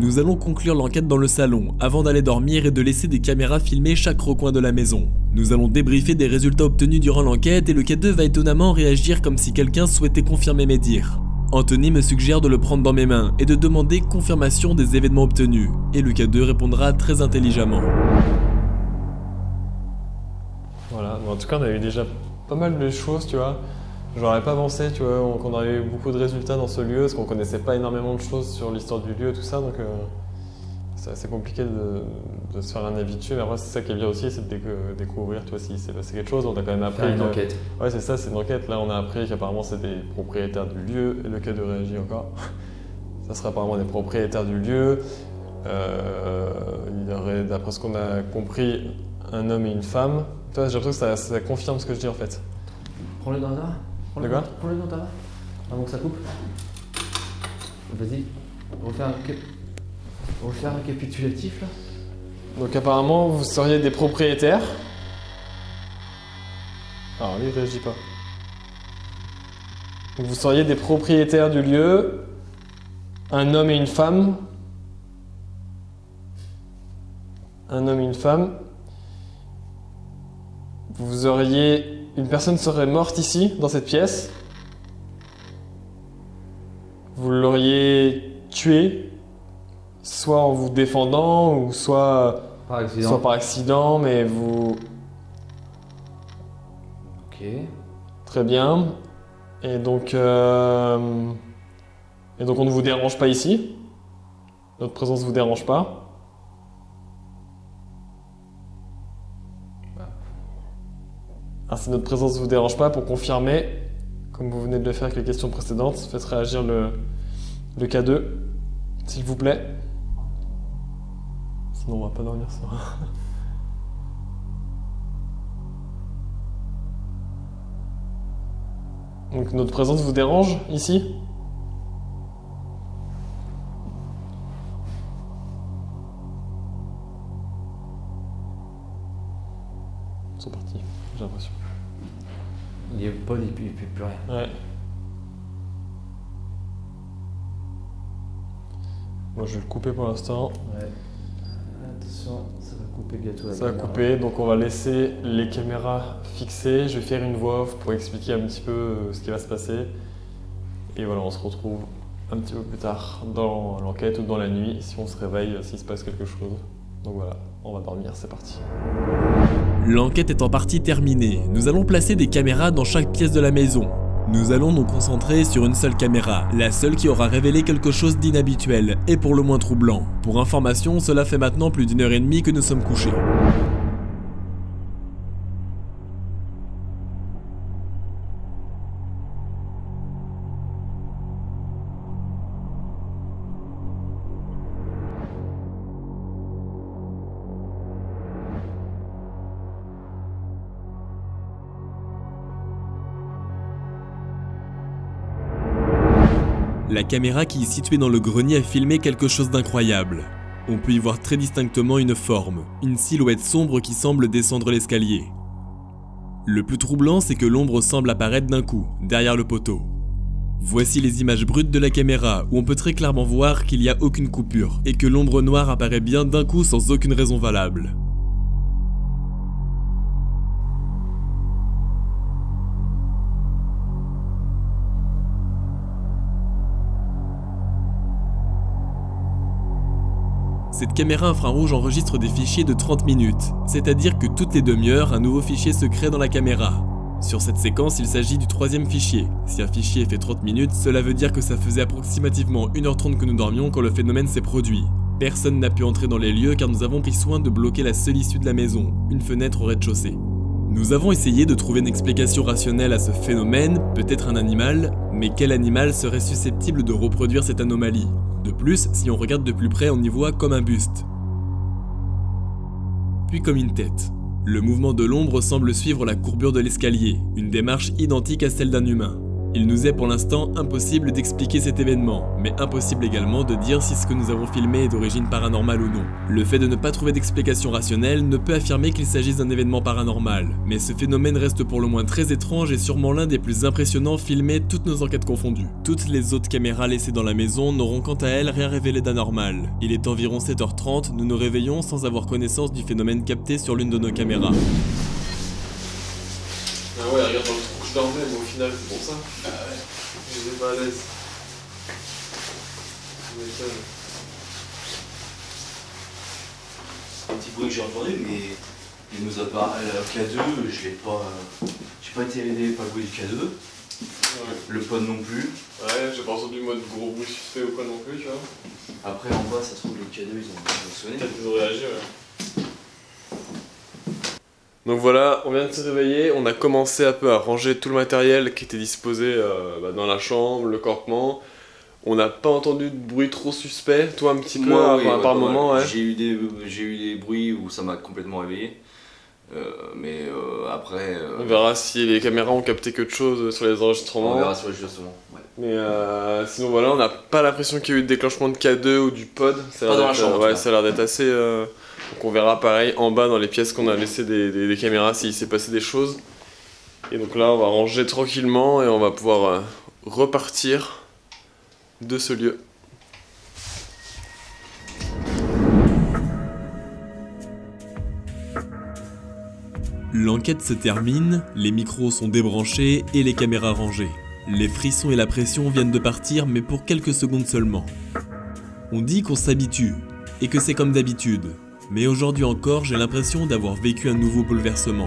Nous allons conclure l'enquête dans le salon, avant d'aller dormir et de laisser des caméras filmer chaque recoin de la maison. Nous allons débriefer des résultats obtenus durant l'enquête et le K2 va étonnamment réagir comme si quelqu'un souhaitait confirmer mes dires. Anthony me suggère de le prendre dans mes mains et de demander confirmation des événements obtenus, et le K2 répondra très intelligemment. Voilà, bon, en tout cas, on a eu déjà pas mal de choses, tu vois. J'aurais pas pensé, tu vois, qu'on aurait eu beaucoup de résultats dans ce lieu, parce qu'on connaissait pas énormément de choses sur l'histoire du lieu, tout ça, donc c'est assez compliqué de se faire un avis dessus. Mais après, c'est ça qui est bien aussi, c'est de découvrir, tu vois, s'il s'est passé quelque chose. On a quand même appris. Faire une enquête. Ouais, c'est ça, c'est une enquête. Là, on a appris qu'apparemment, c'est des propriétaires du lieu, et le cas de réagit encore. Ça serait apparemment des propriétaires du lieu. Il y aurait, d'après ce qu'on a compris, un homme et une femme. Toi, j'ai l'impression que ça confirme ce que je dis en fait. Prends-le dans ta main. De quoi? Prends-le dans ta main. Avant que ça coupe. Vas-y. Refaire un récapitulatif là. Donc apparemment, vous seriez des propriétaires. Alors lui, il réagit pas. Donc vous seriez des propriétaires du lieu, un homme et une femme. Un homme et une femme. Vous auriez... Une personne serait morte ici, dans cette pièce. Vous l'auriez tué, soit en vous défendant, ou soit par accident, mais vous... Ok. Très bien. Et donc on ne vous dérange pas ici. Notre présence ne vous dérange pas. Alors si notre présence ne vous dérange pas, pour confirmer, comme vous venez de le faire avec les questions précédentes, faites réagir le K2, s'il vous plaît. Sinon on va pas dormir ça. Donc notre présence vous dérange ici? Ils sont partis, j'ai l'impression. Il est pas, il fait plus rien. Ouais. Moi je vais le couper pour l'instant. Ouais. Attention, ça va couper bientôt. Ça va couper, donc on va laisser les caméras fixées. Je vais faire une voix off pour expliquer un petit peu ce qui va se passer. Et voilà, on se retrouve un petit peu plus tard dans l'enquête ou dans la nuit si on se réveille, s'il se passe quelque chose. Donc voilà, on va dormir, c'est parti. L'enquête est en partie terminée. Nous allons placer des caméras dans chaque pièce de la maison. Nous allons nous concentrer sur une seule caméra, la seule qui aura révélé quelque chose d'inhabituel et pour le moins troublant. Pour information, cela fait maintenant plus d'1 heure et demie que nous sommes couchés. La caméra qui est située dans le grenier a filmé quelque chose d'incroyable. On peut y voir très distinctement une forme, une silhouette sombre qui semble descendre l'escalier. Le plus troublant, c'est que l'ombre semble apparaître d'un coup, derrière le poteau. Voici les images brutes de la caméra, où on peut très clairement voir qu'il n'y a aucune coupure, et que l'ombre noire apparaît bien d'un coup sans aucune raison valable. Cette caméra infrarouge enregistre des fichiers de 30 minutes, c'est-à-dire que toutes les demi-heures, un nouveau fichier se crée dans la caméra. Sur cette séquence, il s'agit du 3e fichier. Si un fichier fait 30 minutes, cela veut dire que ça faisait approximativement 1h30 que nous dormions quand le phénomène s'est produit. Personne n'a pu entrer dans les lieux car nous avons pris soin de bloquer la seule issue de la maison, une fenêtre au rez-de-chaussée. Nous avons essayé de trouver une explication rationnelle à ce phénomène, peut-être un animal, mais quel animal serait susceptible de reproduire cette anomalie ? De plus, si on regarde de plus près, on y voit comme un buste, puis comme une tête. Le mouvement de l'ombre semble suivre la courbure de l'escalier, une démarche identique à celle d'un humain. Il nous est pour l'instant impossible d'expliquer cet événement, mais impossible également de dire si ce que nous avons filmé est d'origine paranormale ou non. Le fait de ne pas trouver d'explication rationnelle ne peut affirmer qu'il s'agisse d'un événement paranormal, mais ce phénomène reste pour le moins très étrange et sûrement l'un des plus impressionnants filmés, toutes nos enquêtes confondues. Toutes les autres caméras laissées dans la maison n'auront quant à elles rien révélé d'anormal. Il est environ 7h30, nous nous réveillons sans avoir connaissance du phénomène capté sur l'une de nos caméras. Ah ouais, regarde dans le trou que je dormais, mais au final, c'est pour ça. Ah ouais. J'étais pas à l'aise. Tu m'étonnes. Un petit bruit que j'ai entendu, mais il nous a pas. K2, je l'ai pas. J'ai pas été aidé par le bruit du K2. Ouais. Le pod non plus. Ouais, j'ai pas entendu mode gros bruit suspect ou quoi non plus, tu vois. Après, en bas, ça se trouve, le K2, ils ont sonné. Peut-être qu'ils ont réagi, ouais. Donc voilà, on vient de se réveiller, on a commencé un peu à ranger tout le matériel qui était disposé dans la chambre, le campement. On n'a pas entendu de bruit trop suspect, toi un petit peu par moment, ouais. J'ai eu des bruits où ça m'a complètement réveillé. Mais après... On verra si les caméras ont capté quelque chose sur les enregistrements. On verra sur les enregistrements, ouais. Mais sinon voilà, on n'a pas l'impression qu'il y a eu de déclenchement de K2 ou du pod. Ça pas dans la chambre. Ouais, ça a l'air d'être assez... Donc on verra pareil en bas dans les pièces qu'on a laissées des caméras s'il s'est passé des choses. Et donc là on va ranger tranquillement et on va pouvoir repartir de ce lieu. L'enquête se termine, les micros sont débranchés et les caméras rangées. Les frissons et la pression viennent de partir, mais pour quelques secondes seulement. On dit qu'on s'habitue, et que c'est comme d'habitude. Mais aujourd'hui encore, j'ai l'impression d'avoir vécu un nouveau bouleversement.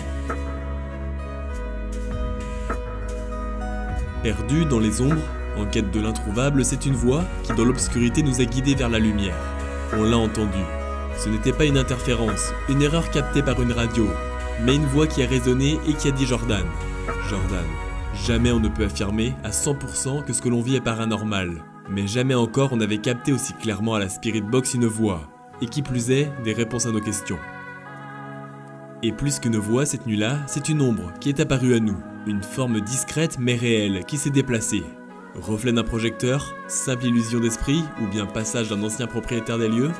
Perdu dans les ombres, en quête de l'introuvable, c'est une voix qui dans l'obscurité nous a guidés vers la lumière. On l'a entendu. Ce n'était pas une interférence, une erreur captée par une radio, mais une voix qui a résonné et qui a dit Jordan. Jordan. Jamais on ne peut affirmer à 100% que ce que l'on vit est paranormal, mais jamais encore on avait capté aussi clairement à la Spirit Box une voix, et qui plus est, des réponses à nos questions. Et plus qu'une voix cette nuit-là, c'est une ombre qui est apparue à nous, une forme discrète mais réelle qui s'est déplacée. Reflet d'un projecteur, simple illusion d'esprit ou bien passage d'un ancien propriétaire des lieux?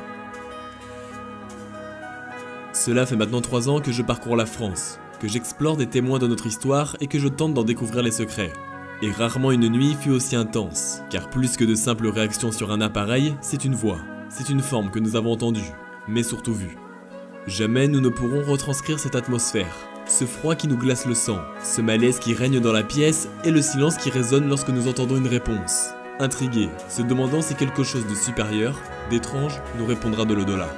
Cela fait maintenant 3 ans que je parcours la France, que j'explore des témoins de notre histoire et que je tente d'en découvrir les secrets. Et rarement une nuit fut aussi intense, car plus que de simples réactions sur un appareil, c'est une voix. c'est une forme que nous avons entendue, mais surtout vue. Jamais nous ne pourrons retranscrire cette atmosphère, ce froid qui nous glace le sang, ce malaise qui règne dans la pièce et le silence qui résonne lorsque nous entendons une réponse. Intrigués, se demandant si quelque chose de supérieur, d'étrange, nous répondra de l'au-delà.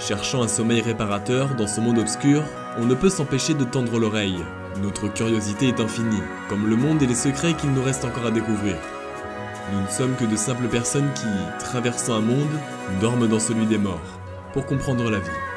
Cherchant un sommeil réparateur dans ce monde obscur, on ne peut s'empêcher de tendre l'oreille. Notre curiosité est infinie, comme le monde et les secrets qu'il nous reste encore à découvrir. Nous ne sommes que de simples personnes qui, traversant un monde, dorment dans celui des morts, pour comprendre la vie.